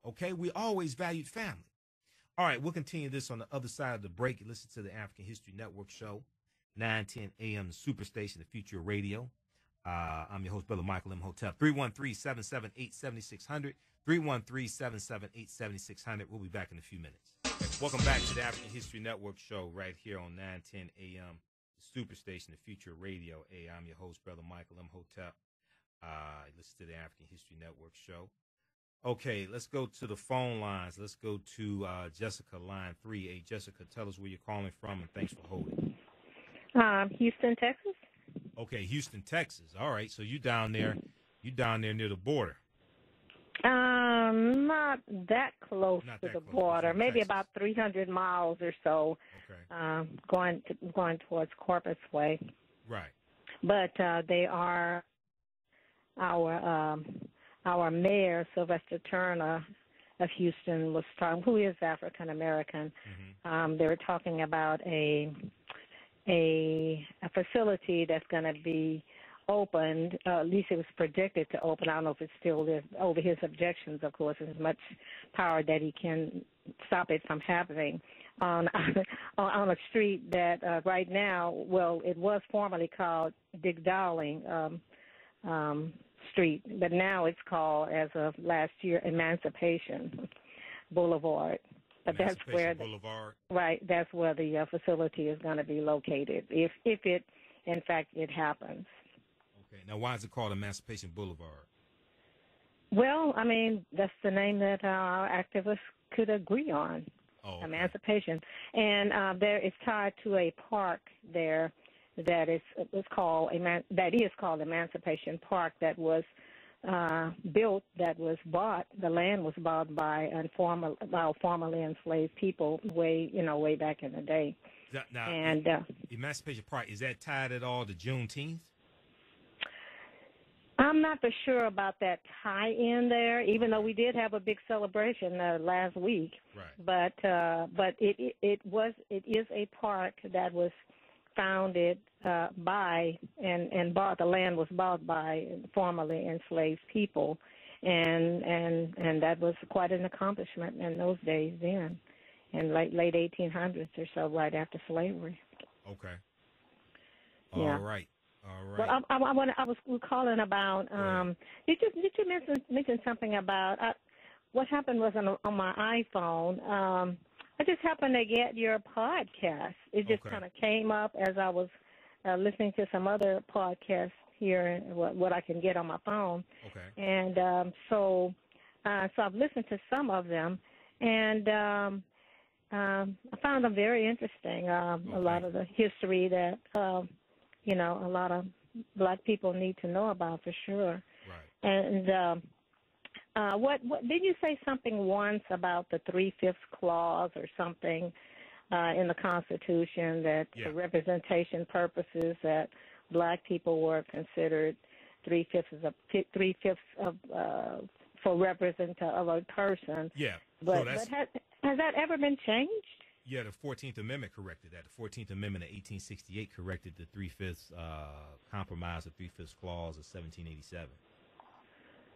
Okay, we always valued family. All right, we'll continue this on the other side of the break. You listen to the African History Network show, 9:10 a.m. the Superstation, the Future of Radio. I'm your host, Brother Michael Imhotep. 313-778-7600. 313-778-7600. We'll be back in a few minutes. Welcome back to the African History Network show right here on 9:10 a.m. the Superstation, the Future of Radio. Hey, I'm your host, Brother Michael Imhotep. Listen to the African History Network show. Okay, let's go to the phone lines. Let's go to Jessica, line 3. Hey, Jessica, tell us where you're calling from, and thanks for holding. Houston, Texas. Okay, Houston, Texas. All right, so you down there near the border. Not that close to the border. Maybe Texas. About 300 miles or so. Okay. Going towards Corpus Way. Right. But they are our mayor, Sylvester Turner of Houston, was talking, who is African American. Mm-hmm. They were talking about a facility that's going to be opened, at least it was predicted to open. I don't know if it still is. Over his objections, of course, there's much power that he can stop it from happening on a street that right now, well, it was formerly called Dick Dowling Street, but now it's called, as of last year, Emancipation Boulevard. But that's where Boulevard. Right, that's where the facility is going to be located, if it, in fact, it happens. Okay. Now, why is it called Emancipation Boulevard? Well, I mean, that's the name that our activists could agree on. Oh, okay. Emancipation. And there is tied to a park there that is called Emancipation Park, that was built, that was bought. The land was bought by formerly enslaved people way back in the day. Now, and Emancipation Park, is that tied at all to Juneteenth? I'm not for sure about that tie-in there, even though we did have a big celebration last week. Right. But it is a park that was founded by and bought. The land was bought by formerly enslaved people, and that was quite an accomplishment in those days then, in late 1800s or so, right after slavery. Okay. Yeah. All right. Well, I was calling about. Did you mention something about what happened was on my iPhone? I just happened to get your podcast. It just kind of came up as I was listening to some other podcasts here, what I can get on my phone. Okay. And so I've listened to some of them, and I found them very interesting. A lot of the history that a lot of black people need to know about, for sure. Right. And what did you say something once about the 3/5 clause or something in the Constitution that for representation purposes that black people were considered three-fifths of for represent of a person. Yeah. But has that ever been changed? Yeah, the 14th Amendment corrected that. The 14th Amendment of 1868 corrected the three-fifths compromise, the three-fifths clause of 1787.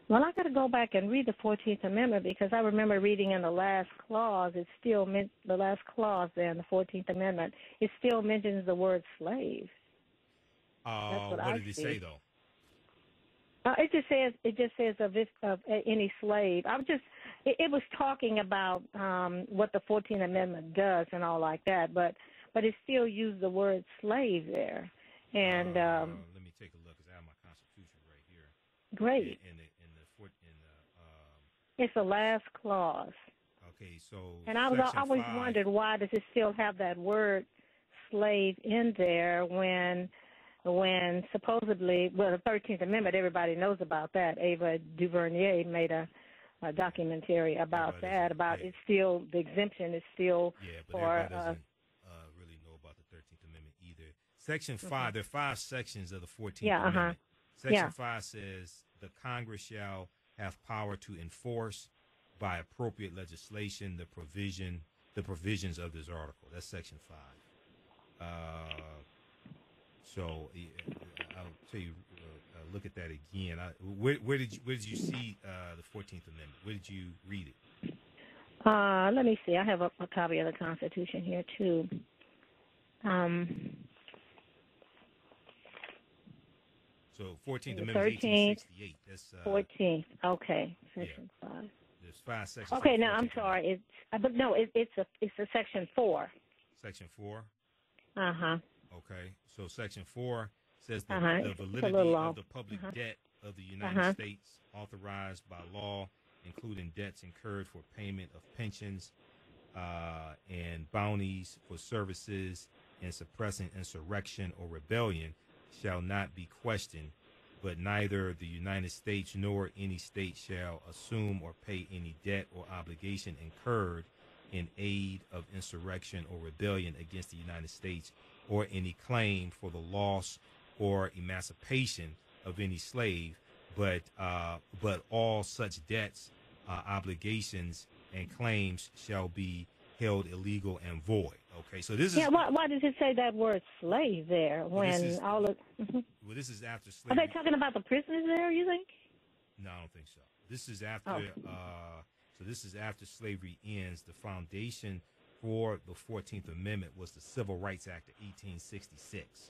Well, I got to go back and read the 14th Amendment because I remember reading in the last clause, it still meant the last clause there in the 14th Amendment, it still mentions the word slave. What did it say though? It just says of any slave. It was talking about what the 14th Amendment does and all like that, but it still used the word slave there. And let me take a look because I have my Constitution right here. Great. It's the last clause. Okay, so and I always wondered why does it still have that word slave in there when supposedly, well, the 13th Amendment, everybody knows about that. Ava DuVernay made a documentary about that. About it's still the exemption is still but everybody doesn't really know about the 13th Amendment either. Section 5, there are 5 sections of the 14th Amendment. Section 5 says the Congress shall have power to enforce by appropriate legislation the provisions of this article. That's Section 5. So I'll tell you, look at that again. Where did you see the 14th Amendment? Where did you read it? Let me see. I have a copy of the Constitution here too. So 14th Amendment is 1868. That's 14th. Okay, Section 5. There's 5 sections. Okay, now I'm sorry. It's a Section 4. Section 4. Okay, so Section 4 says the validity of the public debt of the United States authorized by law, including debts incurred for payment of pensions and bounties for services in suppressing insurrection or rebellion, shall not be questioned, but neither the United States nor any state shall assume or pay any debt or obligation incurred in aid of insurrection or rebellion against the United States, or any claim for the loss or emancipation of any slave, but all such debts, obligations, and claims shall be held illegal and void. Okay, so this is why does it say that word slave there when well, this is after slavery. Are they talking about the prisoners there? You think? No, I don't think so. This is after. So this is after slavery ends. The foundation for the 14th Amendment was the Civil Rights Act of 1866.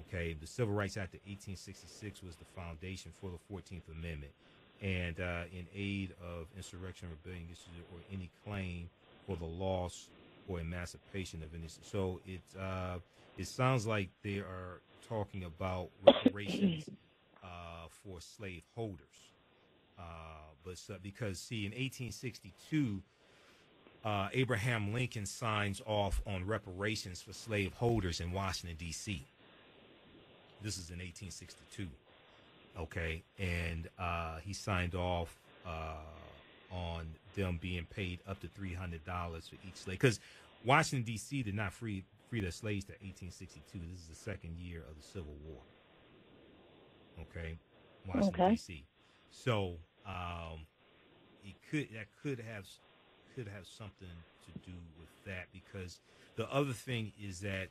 Okay, the Civil Rights Act of 1866 was the foundation for the 14th Amendment, and in aid of insurrection, rebellion, or any claim for the loss or emancipation of any. So it sounds like they are talking about reparations for slave holders. Because see, in 1862, Abraham Lincoln signs off on reparations for slave holders in Washington, D.C. This is in 1862. Okay, and he signed off on them being paid up to $300 for each slave. Because Washington, D.C. did not free their slaves to 1862. This is the second year of the Civil War. Okay, Washington, D.C. So that could have something to do with that, because the other thing is that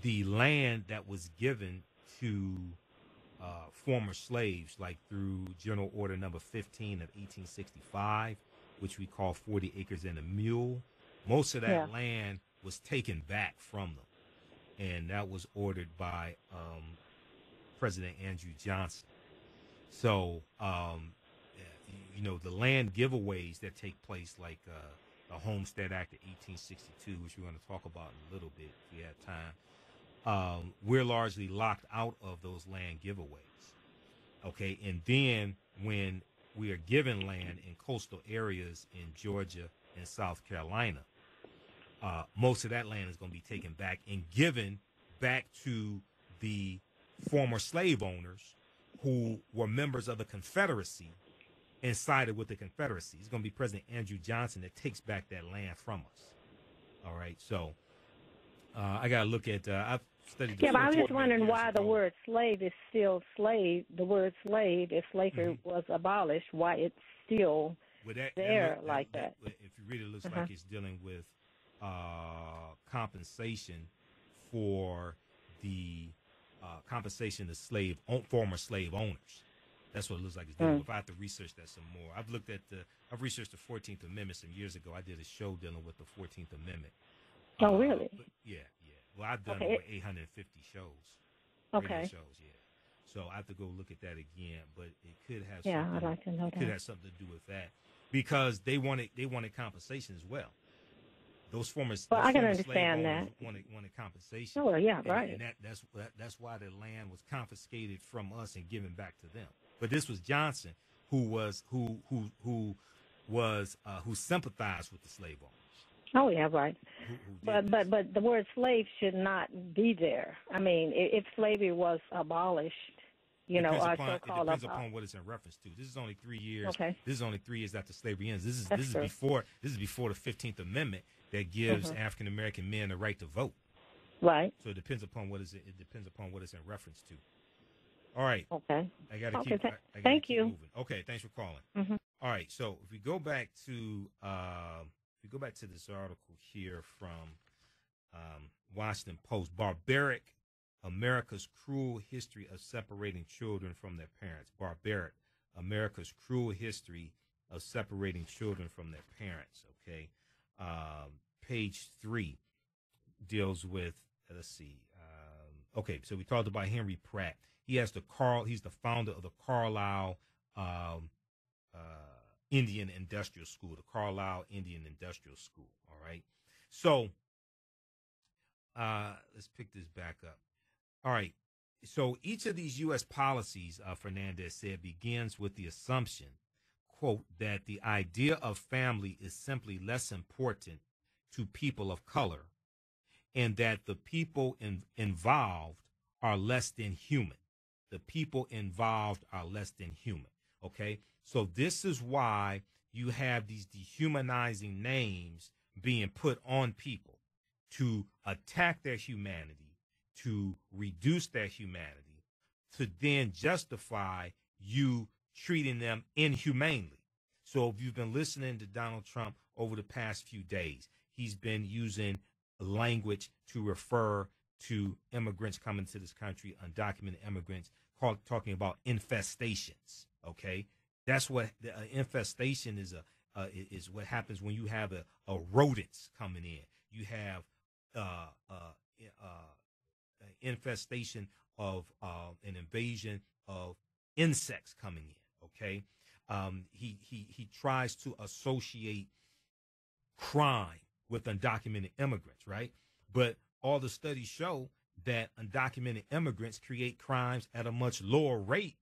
the land that was given to former slaves, like through General Order Number 15 of 1865, which we call 40 acres and a mule, most of that land was taken back from them, and that was ordered by President Andrew Johnson. So, the land giveaways that take place, like the Homestead Act of 1862, which we're going to talk about in a little bit if we have time, we're largely locked out of those land giveaways. Okay, and then when we are given land in coastal areas in Georgia and South Carolina, most of that land is going to be taken back and given back to the former slave owners who were members of the Confederacy and sided with the Confederacy. It's going to be President Andrew Johnson that takes back that land from us. All right, so I got to look at. I've studied. Yeah, but I was just 420 wondering years why the ago. word slave is still slave. The word slave, if slavery was abolished, why it's still Well, that, there look, like that. if you read it, it looks like it's dealing with compensation for the compensation to former slave owners. That's what it looks like it's dealing with. I have to research that some more. I've researched the 14th Amendment some years ago. I did a show dealing with the 14th Amendment. Oh, really? Yeah. Well, I've done Okay. over 850 shows. Okay. Radio shows, yeah. So I have to go look at that again, but it could have Yeah, something, I'd like to know it could that. have something to do with that because they wanted compensation as well. Those former Well, I can former understand slave owners that. wanted compensation. Oh, well, yeah, And- right. And that's why the land was confiscated from us and given back to them. But this was Johnson who sympathized with the slave owners. Oh, yeah, right. Who did this. But the word slave should not be there. I mean, if slavery was abolished, you know, Depends or upon, it so-called depends upon what it's in reference to. This is only 3 years. Okay. This is only 3 years after slavery ends. This That's is true. before the 15th Amendment that gives African American men the right to vote. Right. So it depends upon what it's in reference to. All right. Okay. I got to Okay, keep. I gotta thank keep you. moving. Okay. Thanks for calling. All right. So if we go back to this article here from Washington Post, barbaric America's cruel history of separating children from their parents. Barbaric America's cruel history of separating children from their parents. Okay. Page 3 deals with. Let's see. Okay, so we talked about Henry Pratt. He's the founder of the Carlisle Indian Industrial School, the Carlisle Indian Industrial School. All right. So let's pick this back up. All right. So each of these U.S. policies, Fernandez said, begins with the assumption, quote, that the idea of family is simply less important to people of color and that the people involved are less than human. The people involved are less than human. Okay. So this is why you have these dehumanizing names being put on people to attack their humanity, to reduce their humanity, to then justify you treating them inhumanely. So if you've been listening to Donald Trump over the past few days, he's been using language to refer to immigrants coming to this country, undocumented immigrants, talking about infestations. Okay, that's what infestation is. Is what happens when you have a rodents coming in. You have infestation of an invasion of insects coming in. Okay, he tries to associate crime with undocumented immigrants, right? But all the studies show that undocumented immigrants create crimes at a much lower rate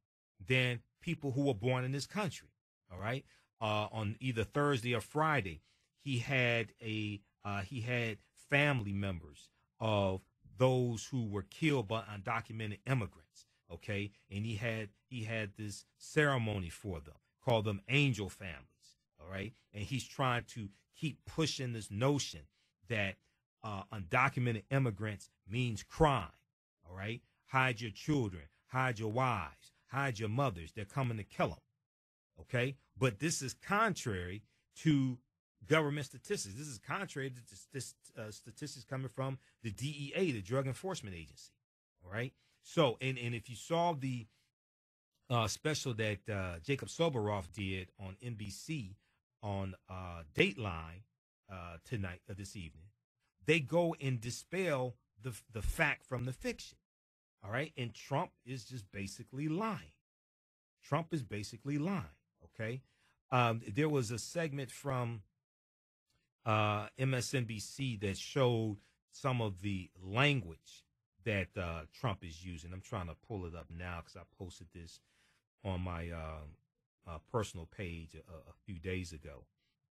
than people who were born in this country. All right. On either Thursday or Friday, he had family members of those who were killed by undocumented immigrants. Okay, and he had this ceremony for them, called them angel families. All right, and he's trying to keep pushing this notion that undocumented immigrants means crime. All right, hide your children, hide your wives, hide your mothers. They're coming to kill them. Okay, but this is contrary to government statistics. This is contrary to statistics coming from the DEA, the Drug Enforcement Agency. All right, so and if you saw the special that Jacob Soboroff did on NBC on Dateline this evening, they go and dispel the fact from the fiction. All right, and Trump is just basically lying. Trump is basically lying. Okay, there was a segment from MSNBC that showed some of the language that Trump is using. I'm trying to pull it up now because I posted this on my personal page a few days ago.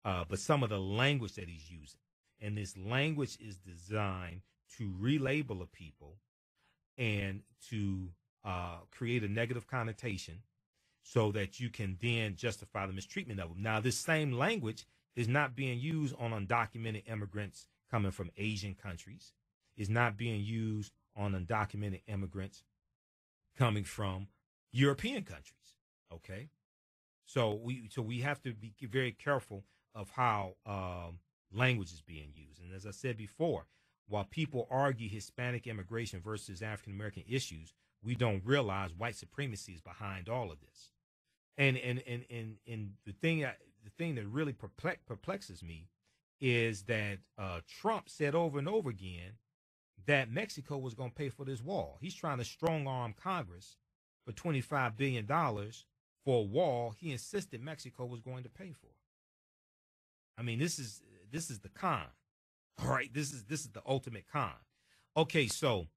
But some of the language that he's using, and this language is designed to relabel a people and to create a negative connotation so that you can then justify the mistreatment of them. Now, this same language is not being used on undocumented immigrants coming from Asian countries. It's not being used on undocumented immigrants coming from European countries. Okay, so we have to be very careful of how language is being used. And as I said before, while people argue Hispanic immigration versus African American issues, we don't realize white supremacy is behind all of this. And the thing that really perplexes me is that Trump said over and over again that Mexico was going to pay for this wall. He's trying to strong arm Congress for $25 billion for a wall he insisted Mexico was going to pay for. I mean, this is the con. All right, this is the ultimate con. Okay, so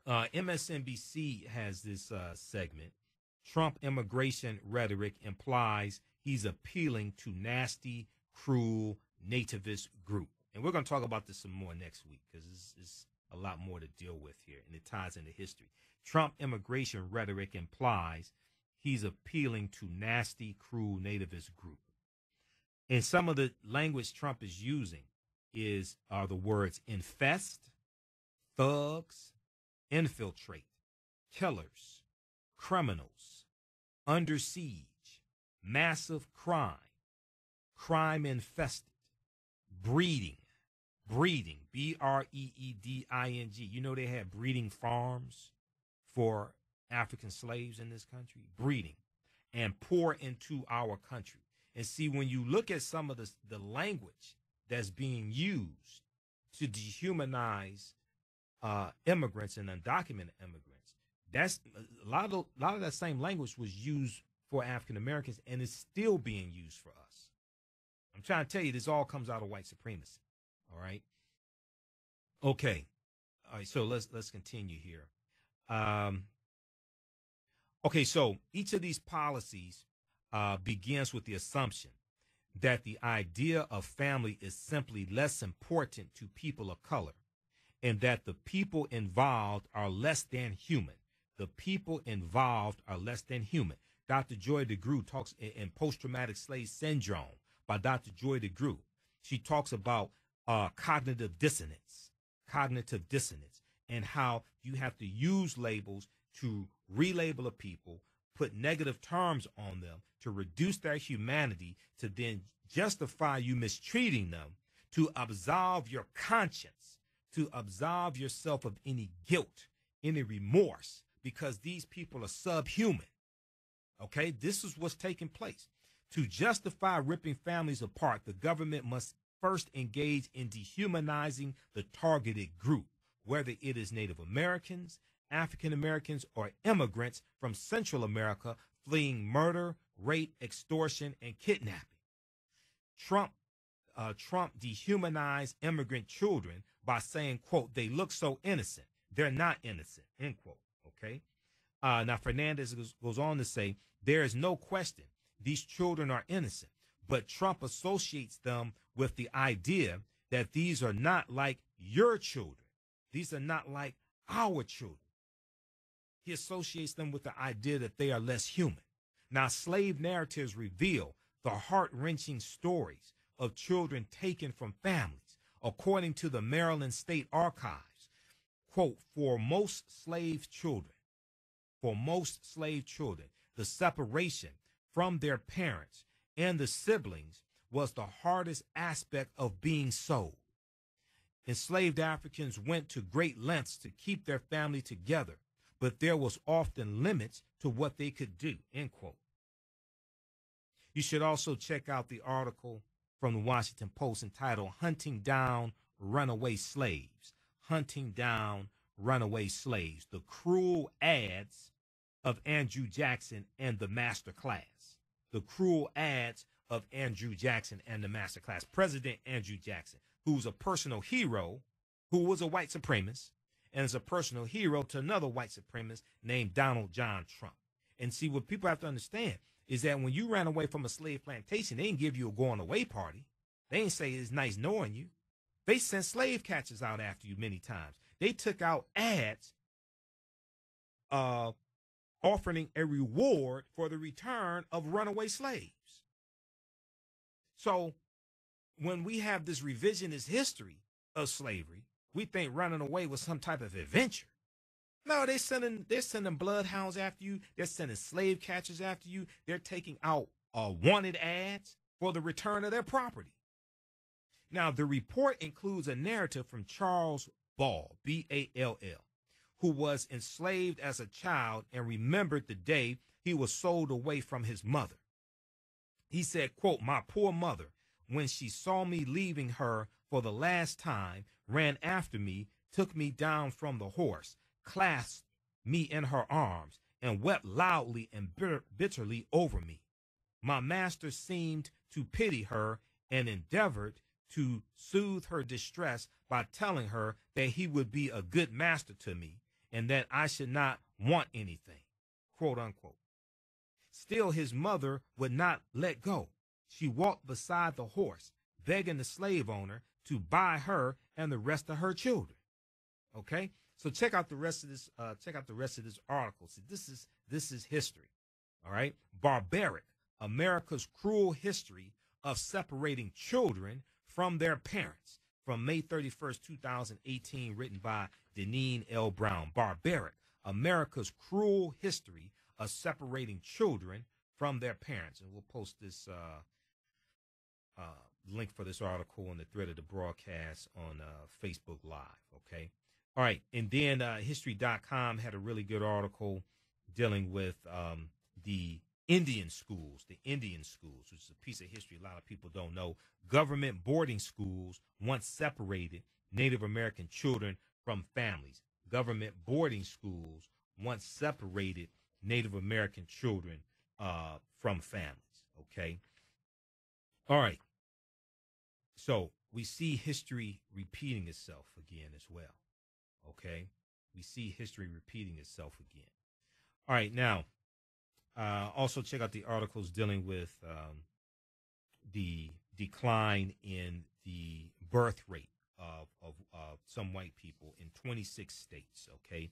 MSNBC has this segment. Trump immigration rhetoric implies he's appealing to nasty, cruel, nativist group. And we're going to talk about this some more next week because it's a lot more to deal with here, and it ties into history. Trump immigration rhetoric implies he's appealing to nasty, cruel, nativist group. And some of the language Trump is using are the words infest, thugs, infiltrate, killers, criminals, under siege, massive crime, crime infested, breeding, breeding, You know they had breeding farms for African slaves in this country, breeding, and pour into our country. And see, when you look at some of the language that's being used to dehumanize immigrants and undocumented immigrants, that's a lot of that same language was used for African Americans, and is still being used for us. I'm trying to tell you, this all comes out of white supremacy. All right. Okay. All right. So let's continue here. Okay. So each of these policies begins with the assumption that the idea of family is simply less important to people of color, and that the people involved are less than human. The people involved are less than human. Dr. Joy DeGruy talks in Post-Traumatic Slave Syndrome by Dr. Joy DeGruy. She talks about cognitive dissonance, and how you have to use labels to relabel a people, put negative terms on them to reduce their humanity, to then justify you mistreating them, to absolve your conscience, to absolve yourself of any guilt, any remorse, because these people are subhuman. Okay, this is what's taking place. To justify ripping families apart, the government must first engage in dehumanizing the targeted group, whether it is Native Americans, African Americans, or immigrants from Central America fleeing murder, rape, extortion, and kidnapping. Trump dehumanized immigrant children by saying, quote, they look so innocent. They're not innocent, end quote. Okay. Now, Fernandez goes on to say, there is no question these children are innocent, but Trump associates them with the idea that these are not like your children. These are not like our children. He associates them with the idea that they are less human. Now, slave narratives reveal the heart-wrenching stories of children taken from families. According to the Maryland State Archives, quote, for most slave children, the separation from their parents and the siblings was the hardest aspect of being sold. Enslaved Africans went to great lengths to keep their family together, but there was often limits to what they could do, end quote. You should also check out the article from the Washington Post entitled Hunting Down Runaway Slaves. Hunting Down Runaway Slaves, the cruel ads of Andrew Jackson and the master class. The cruel ads of Andrew Jackson and the master class. President Andrew Jackson, who's a personal hero, who was a white supremacist, and is a personal hero to another white supremacist named Donald John Trump. And see, what people have to understand is that when you ran away from a slave plantation, they didn't give you a going away party. They didn't say it's nice knowing you. They sent slave catchers out after you many times. They took out ads offering a reward for the return of runaway slaves. So when we have this revisionist history of slavery. We think running away was some type of adventure. No, they're sending bloodhounds after you. They're sending slave catchers after you. They're taking out wanted ads for the return of their property. Now, the report includes a narrative from Charles Ball, Ball, who was enslaved as a child and remembered the day he was sold away from his mother. He said, quote, "My poor mother, when she saw me leaving her for the last time, ran after me, took me down from the horse, clasped me in her arms, and wept loudly and bitterly over me. My master seemed to pity her and endeavored to soothe her distress by telling her that he would be a good master to me and that I should not want anything," quote unquote. Still, his mother would not let go. She walked beside the horse, begging the slave owner to buy her and the rest of her children. Okay, so check out the rest of this. Check out the rest of this article. See, this is history. All right, Barbaric: America's Cruel History of Separating Children from Their Parents, from May 31st, 2018, written by Deneen L. Brown. Barbaric: America's Cruel History of Separating Children from Their Parents. And we'll post this link for this article on the thread of the broadcast on Facebook Live, okay? All right, and then History.com had a really good article dealing with the Indian schools, which is a piece of history a lot of people don't know. Government boarding schools once separated Native American children from families. Government boarding schools once separated Native American children from families, okay? All right. So we see history repeating itself again as well, okay? We see history repeating itself again. All right, now, also check out the articles dealing with the decline in the birth rate of some white people in 26 states, okay?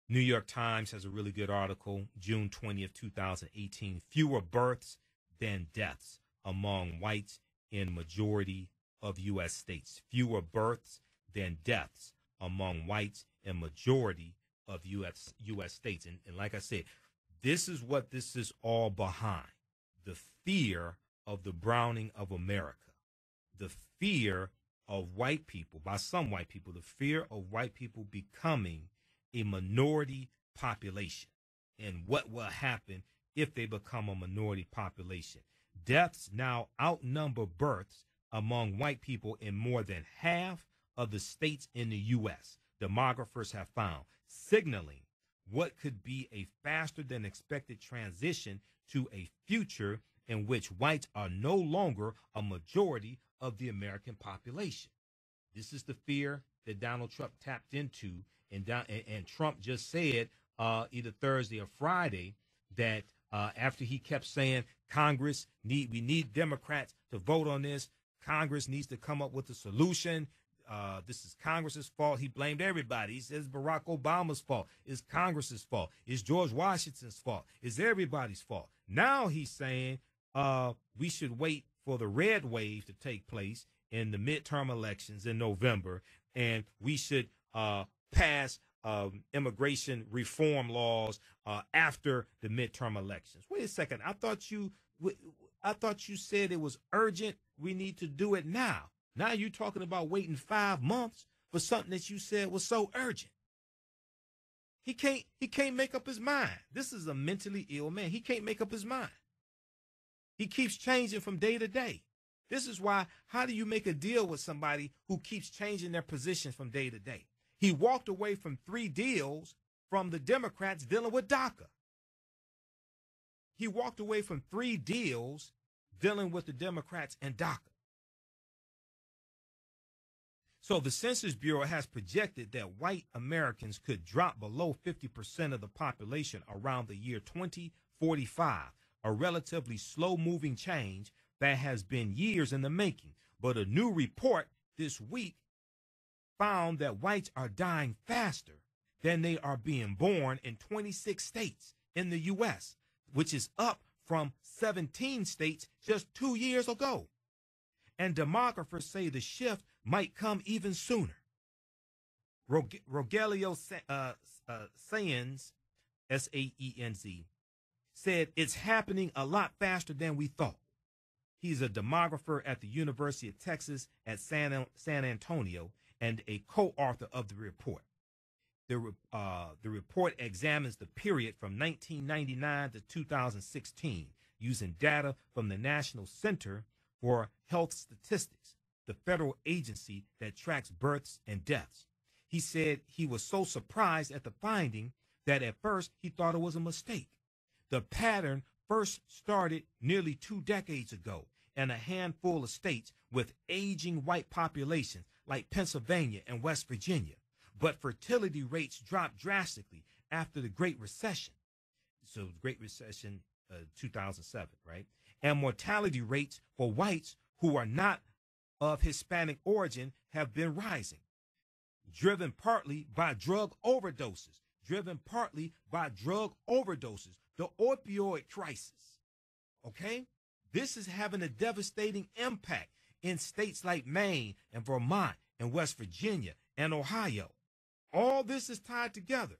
New York Times has a really good article, June 20th, 2018, fewer births than deaths among whites in majority of U.S. states. Fewer births than deaths among whites in majority of U.S. states. And like I said, this is what this is all behind. The fear of the browning of America. The fear of white people, by some white people, the fear of white people becoming a minority population and what will happen if they become a minority population. Deaths now outnumber births among white people in more than half of the states in the U.S., demographers have found, signaling what could be a faster than expected transition to a future in which whites are no longer a majority of the American population. This is the fear that Donald Trump tapped into, and Trump just said either Thursday or Friday that after he kept saying we need Democrats to vote on this, Congress needs to come up with a solution. This is Congress's fault. He blamed everybody. He says Barack Obama's fault. It's Congress's fault. It's George Washington's fault. It's everybody's fault. Now he's saying we should wait for the red wave to take place in the midterm elections in November, and we should pass immigration reform laws after the midterm elections. Wait a second. I thought you said it was urgent. We need to do it now. Now you're talking about waiting 5 months for something that you said was so urgent. He can't make up his mind. This is a mentally ill man. He can't make up his mind. He keeps changing from day to day. This is why, how do you make a deal with somebody who keeps changing their position from day to day? He walked away from 3 deals from the Democrats dealing with DACA. He walked away from 3 deals dealing with the Democrats and DACA. So the Census Bureau has projected that white Americans could drop below 50% of the population around the year 2045, a relatively slow-moving change that has been years in the making. But a new report this week found that whites are dying faster than they are being born in 26 states in the U.S., which is up from 17 states just 2 years ago. And demographers say the shift might come even sooner. Rogelio Saenz, Saenz, said it's happening a lot faster than we thought. He's a demographer at the University of Texas at San Antonio and a co-author of the report. The report examines the period from 1999 to 2016 using data from the National Center for Health Statistics, the federal agency that tracks births and deaths. He said he was so surprised at the finding that at first he thought it was a mistake. The pattern first started nearly 2 decades ago in a handful of states with aging white populations like Pennsylvania and West Virginia. But fertility rates dropped drastically after the Great Recession. So the Great Recession, 2007, right? And mortality rates for whites who are not of Hispanic origin have been rising, driven partly by drug overdoses. The opioid crisis, okay? This is having a devastating impact in states like Maine and Vermont and West Virginia and Ohio. All this is tied together.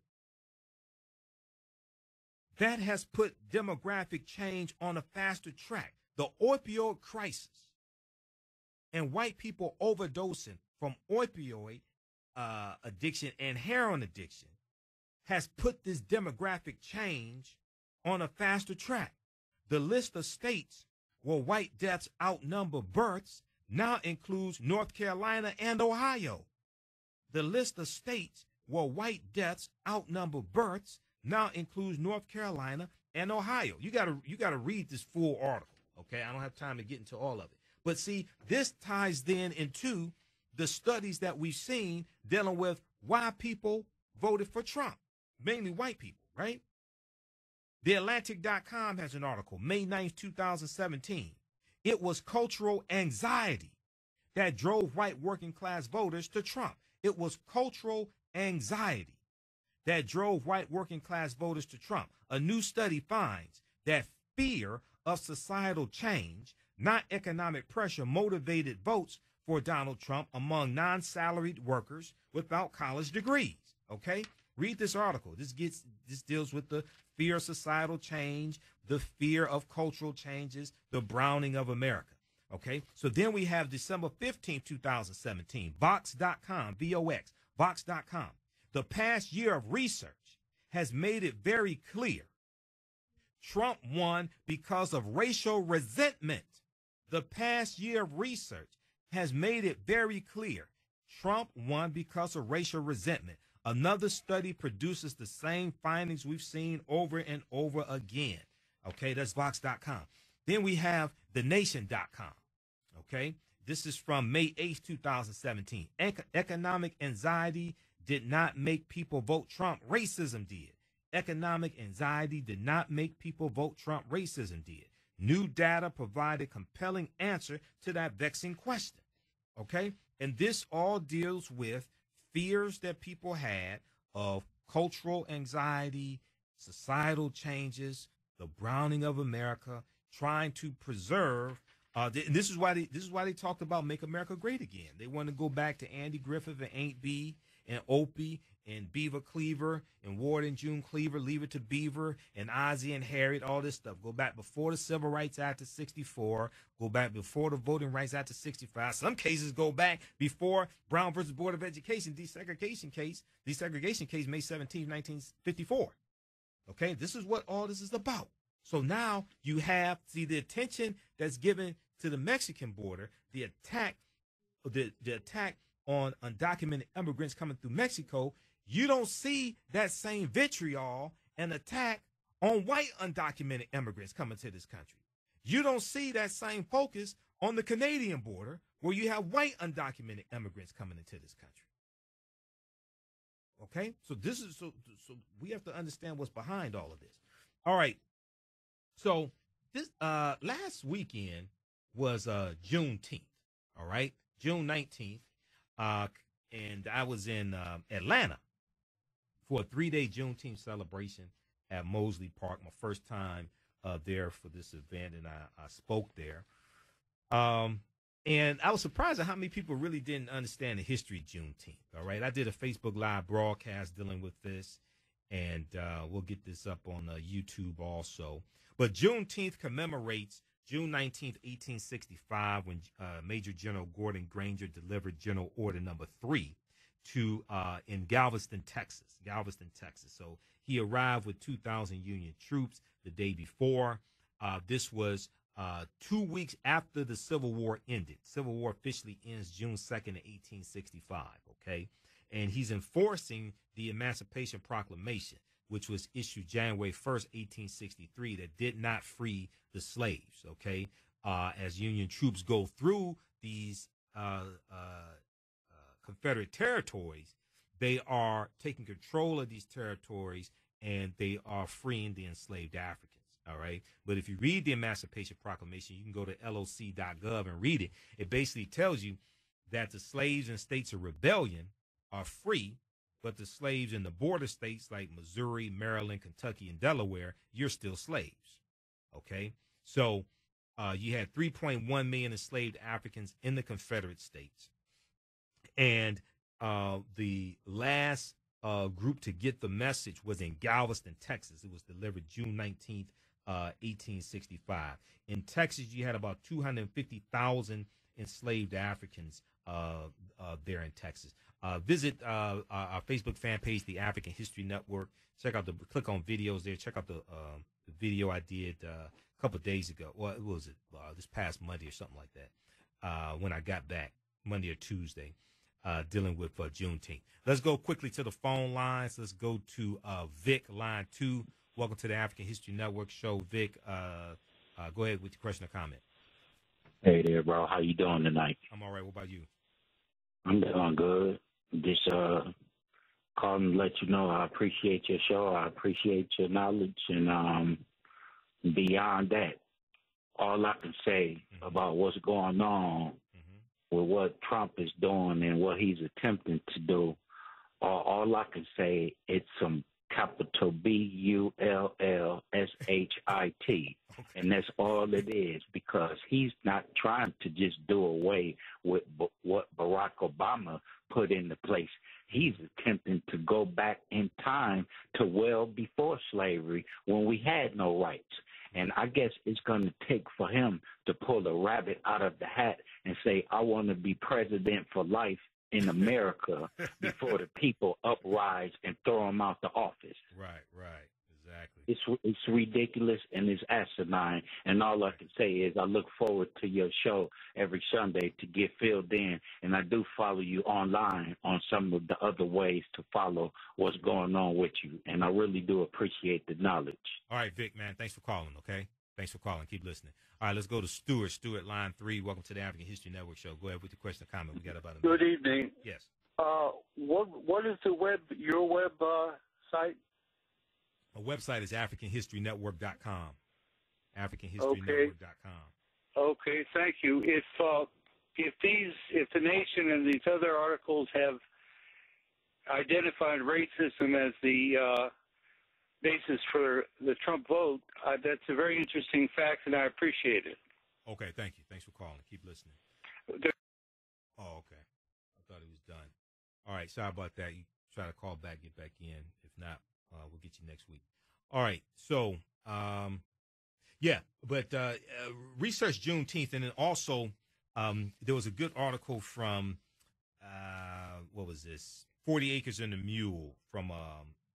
That has put demographic change on a faster track. The opioid crisis and white people overdosing from opioid addiction and heroin addiction has put this demographic change on a faster track. The list of states where white deaths outnumber births now includes North Carolina and Ohio. The list of states where white deaths outnumber births now includes North Carolina and Ohio. You gotta read this full article, okay? I don't have time to get into all of it. But see, this ties then into the studies that we've seen dealing with why people voted for Trump, mainly white people, right? TheAtlantic.com has an article, May 9th, 2017. It was cultural anxiety that drove white working class voters to Trump. It was cultural anxiety that drove white working class voters to Trump. A new study finds that fear of societal change, not economic pressure, motivated votes for Donald Trump among non-salaried workers without college degrees. Okay? Read this article. This deals with the fear of societal change, the fear of cultural changes, the browning of America. Okay? So then we have December 15th, 2017, Vox.com, V-O-X, Vox.com. The past year of research has made it very clear Trump won because of racial resentment. The past year of research has made it very clear Trump won because of racial resentment. Another study produces the same findings we've seen over and over again. Okay, that's Vox.com. Then we have TheNation.com. Okay, this is from May 8th, 2017. Economic anxiety did not make people vote Trump. Racism did. Economic anxiety did not make people vote Trump. Racism did. New data provided compelling answer to that vexing question. Okay, and this all deals with fears that people had of cultural anxiety, societal changes, the browning of America, trying to preserve. This is why they talked about Make America Great Again. They want to go back to Andy Griffith and Aunt B and Opie and Beaver Cleaver and Ward and June Cleaver, Leave It to Beaver and Ozzie and Harriet, all this stuff. Go back before the Civil Rights Act of 64. Go back before the Voting Rights Act of 65. Some cases go back before Brown versus Board of Education desegregation case, May 17, 1954. Okay, this is what all this is about. So now you have, see, the attention that's given to the Mexican border, the attack on undocumented immigrants coming through Mexico. You don't see that same vitriol and attack on white undocumented immigrants coming to this country. You don't see that same focus on the Canadian border where you have white undocumented immigrants coming into this country. Okay? So this is so we have to understand what's behind all of this. All right. So this last weekend was Juneteenth. All right? June 19th. And I was in Atlanta for a 3-day Juneteenth celebration at Mosley Park. My first time there for this event, and I spoke there. And I was surprised at how many people really didn't understand the history of Juneteenth. All right. I did a Facebook Live broadcast dealing with this, and we'll get this up on YouTube also. But Juneteenth commemorates June 19th, 1865, when Major General Gordon Granger delivered General Order Number 3 in Galveston, Texas. So he arrived with 2,000 Union troops the day before. This was 2 weeks after the Civil War ended. Civil War officially ends June 2nd, 1865, okay? And he's enforcing the Emancipation Proclamation, which was issued January 1st, 1863, that did not free the slaves, okay? As Union troops go through these Confederate territories, they are taking control of these territories, and they are freeing the enslaved Africans. All right. But if you read the Emancipation Proclamation, you can go to loc.gov and read it. It basically tells you that the slaves in states of rebellion are free, but the slaves in the border states like Missouri, Maryland, Kentucky, and Delaware, you're still slaves. Okay. So you had 3.1 million enslaved Africans in the Confederate States. And the last group to get the message was in Galveston, Texas. It was delivered June 19th, 1865. In Texas, you had about 250,000 enslaved Africans there in Texas. Visit our Facebook fan page, the African History Network. Click on videos there. Check out the video I did a couple of days ago. Well, what was it? This past Monday or something like that. When I got back, Monday or Tuesday, dealing with Juneteenth. Let's go quickly to the phone lines. Let's go to Vic, line 2. Welcome to the African History Network show, Vic. Go ahead with your question or comment. Hey there, bro. How you doing tonight? I'm all right. What about you? I'm doing good. Just calling to let you know I appreciate your show. I appreciate your knowledge. And beyond that, all I can say about what's going on with what Trump is doing and what he's attempting to do, all I can say, it's some capital BULLSHIT. And that's all it is, because he's not trying to just do away with what Barack Obama put into place. He's attempting to go back in time to well before slavery, when we had no rights. And I guess it's going to take for him to pull a rabbit out of the hat and say, I want to be president for life in America before the people uprise and throw him out the office. Right, exactly. It's ridiculous and it's asinine. And all I can say is I look forward to your show every Sunday to get filled in. And I do follow you online on some of the other ways to follow what's going on with you. And I really do appreciate the knowledge. All right, Vic, man. Thanks for calling, okay? Thanks for calling. Keep listening. All right, let's go to Stuart. Stuart, line 3. Welcome to the African History Network show. Go ahead with your question or comment. We got about a minute. Good evening. Yes. What is your web site? My website is AfricanHistoryNetwork.com. AfricanHistoryNetwork.com. Okay, thank you. If the Nation and these other articles have identified racism as the basis for the Trump vote, that's a very interesting fact, and I appreciate it. Okay, thank you. Thanks for calling. Keep listening. Oh, okay. I thought it was done. All right, sorry about that. You try to call back, get back in. If not, we'll get you next week. All right, so, research Juneteenth, and then also there was a good article from, what was this, 40 Acres and a Mule from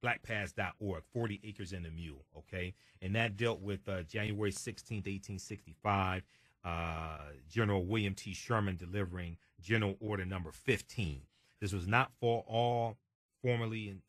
blackpast.org, 40 Acres and a Mule, okay? And that dealt with January 16th, 1865, General William T. Sherman delivering General Order Number 15. This was not for all formerly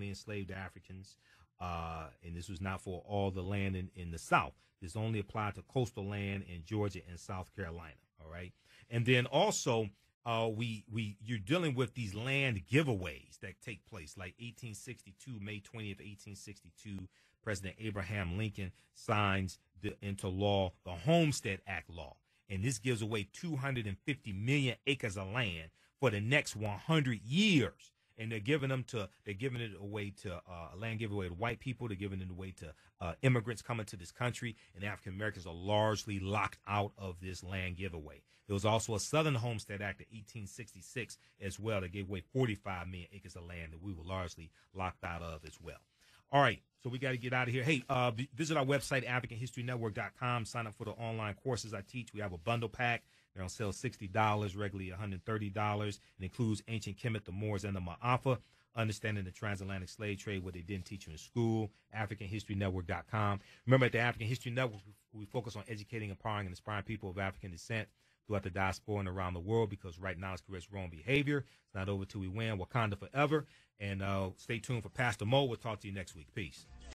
enslaved Africans, and this was not for all the land in the South. This only applied to coastal land in Georgia and South Carolina, all right? And then also, you're dealing with these land giveaways that take place, like 1862, May 20th, 1862, President Abraham Lincoln signs into law the Homestead Act law, and this gives away 250 million acres of land for the next 100 years. And they're giving it away to land giveaway to white people. They're giving it away to immigrants coming to this country, and African Americans are largely locked out of this land giveaway. There was also a Southern Homestead Act of 1866 as well that gave away 45 million acres of land that we were largely locked out of as well. All right, so we got to get out of here. Hey, visit our website, AfricanHistoryNetwork.com. Sign up for the online courses I teach. We have a bundle pack. They're on sale $60, regularly $130. It includes Ancient Kemet, the Moors, and the Ma'afa, understanding the transatlantic slave trade, what they didn't teach you in school, AfricanHistoryNetwork.com. Remember, at the African History Network, we focus on educating, empowering, and inspiring people of African descent throughout the diaspora and around the world, because right now it's corrects wrong behavior. It's not over till we win. Wakanda forever. And stay tuned for Pastor Mo. We'll talk to you next week. Peace.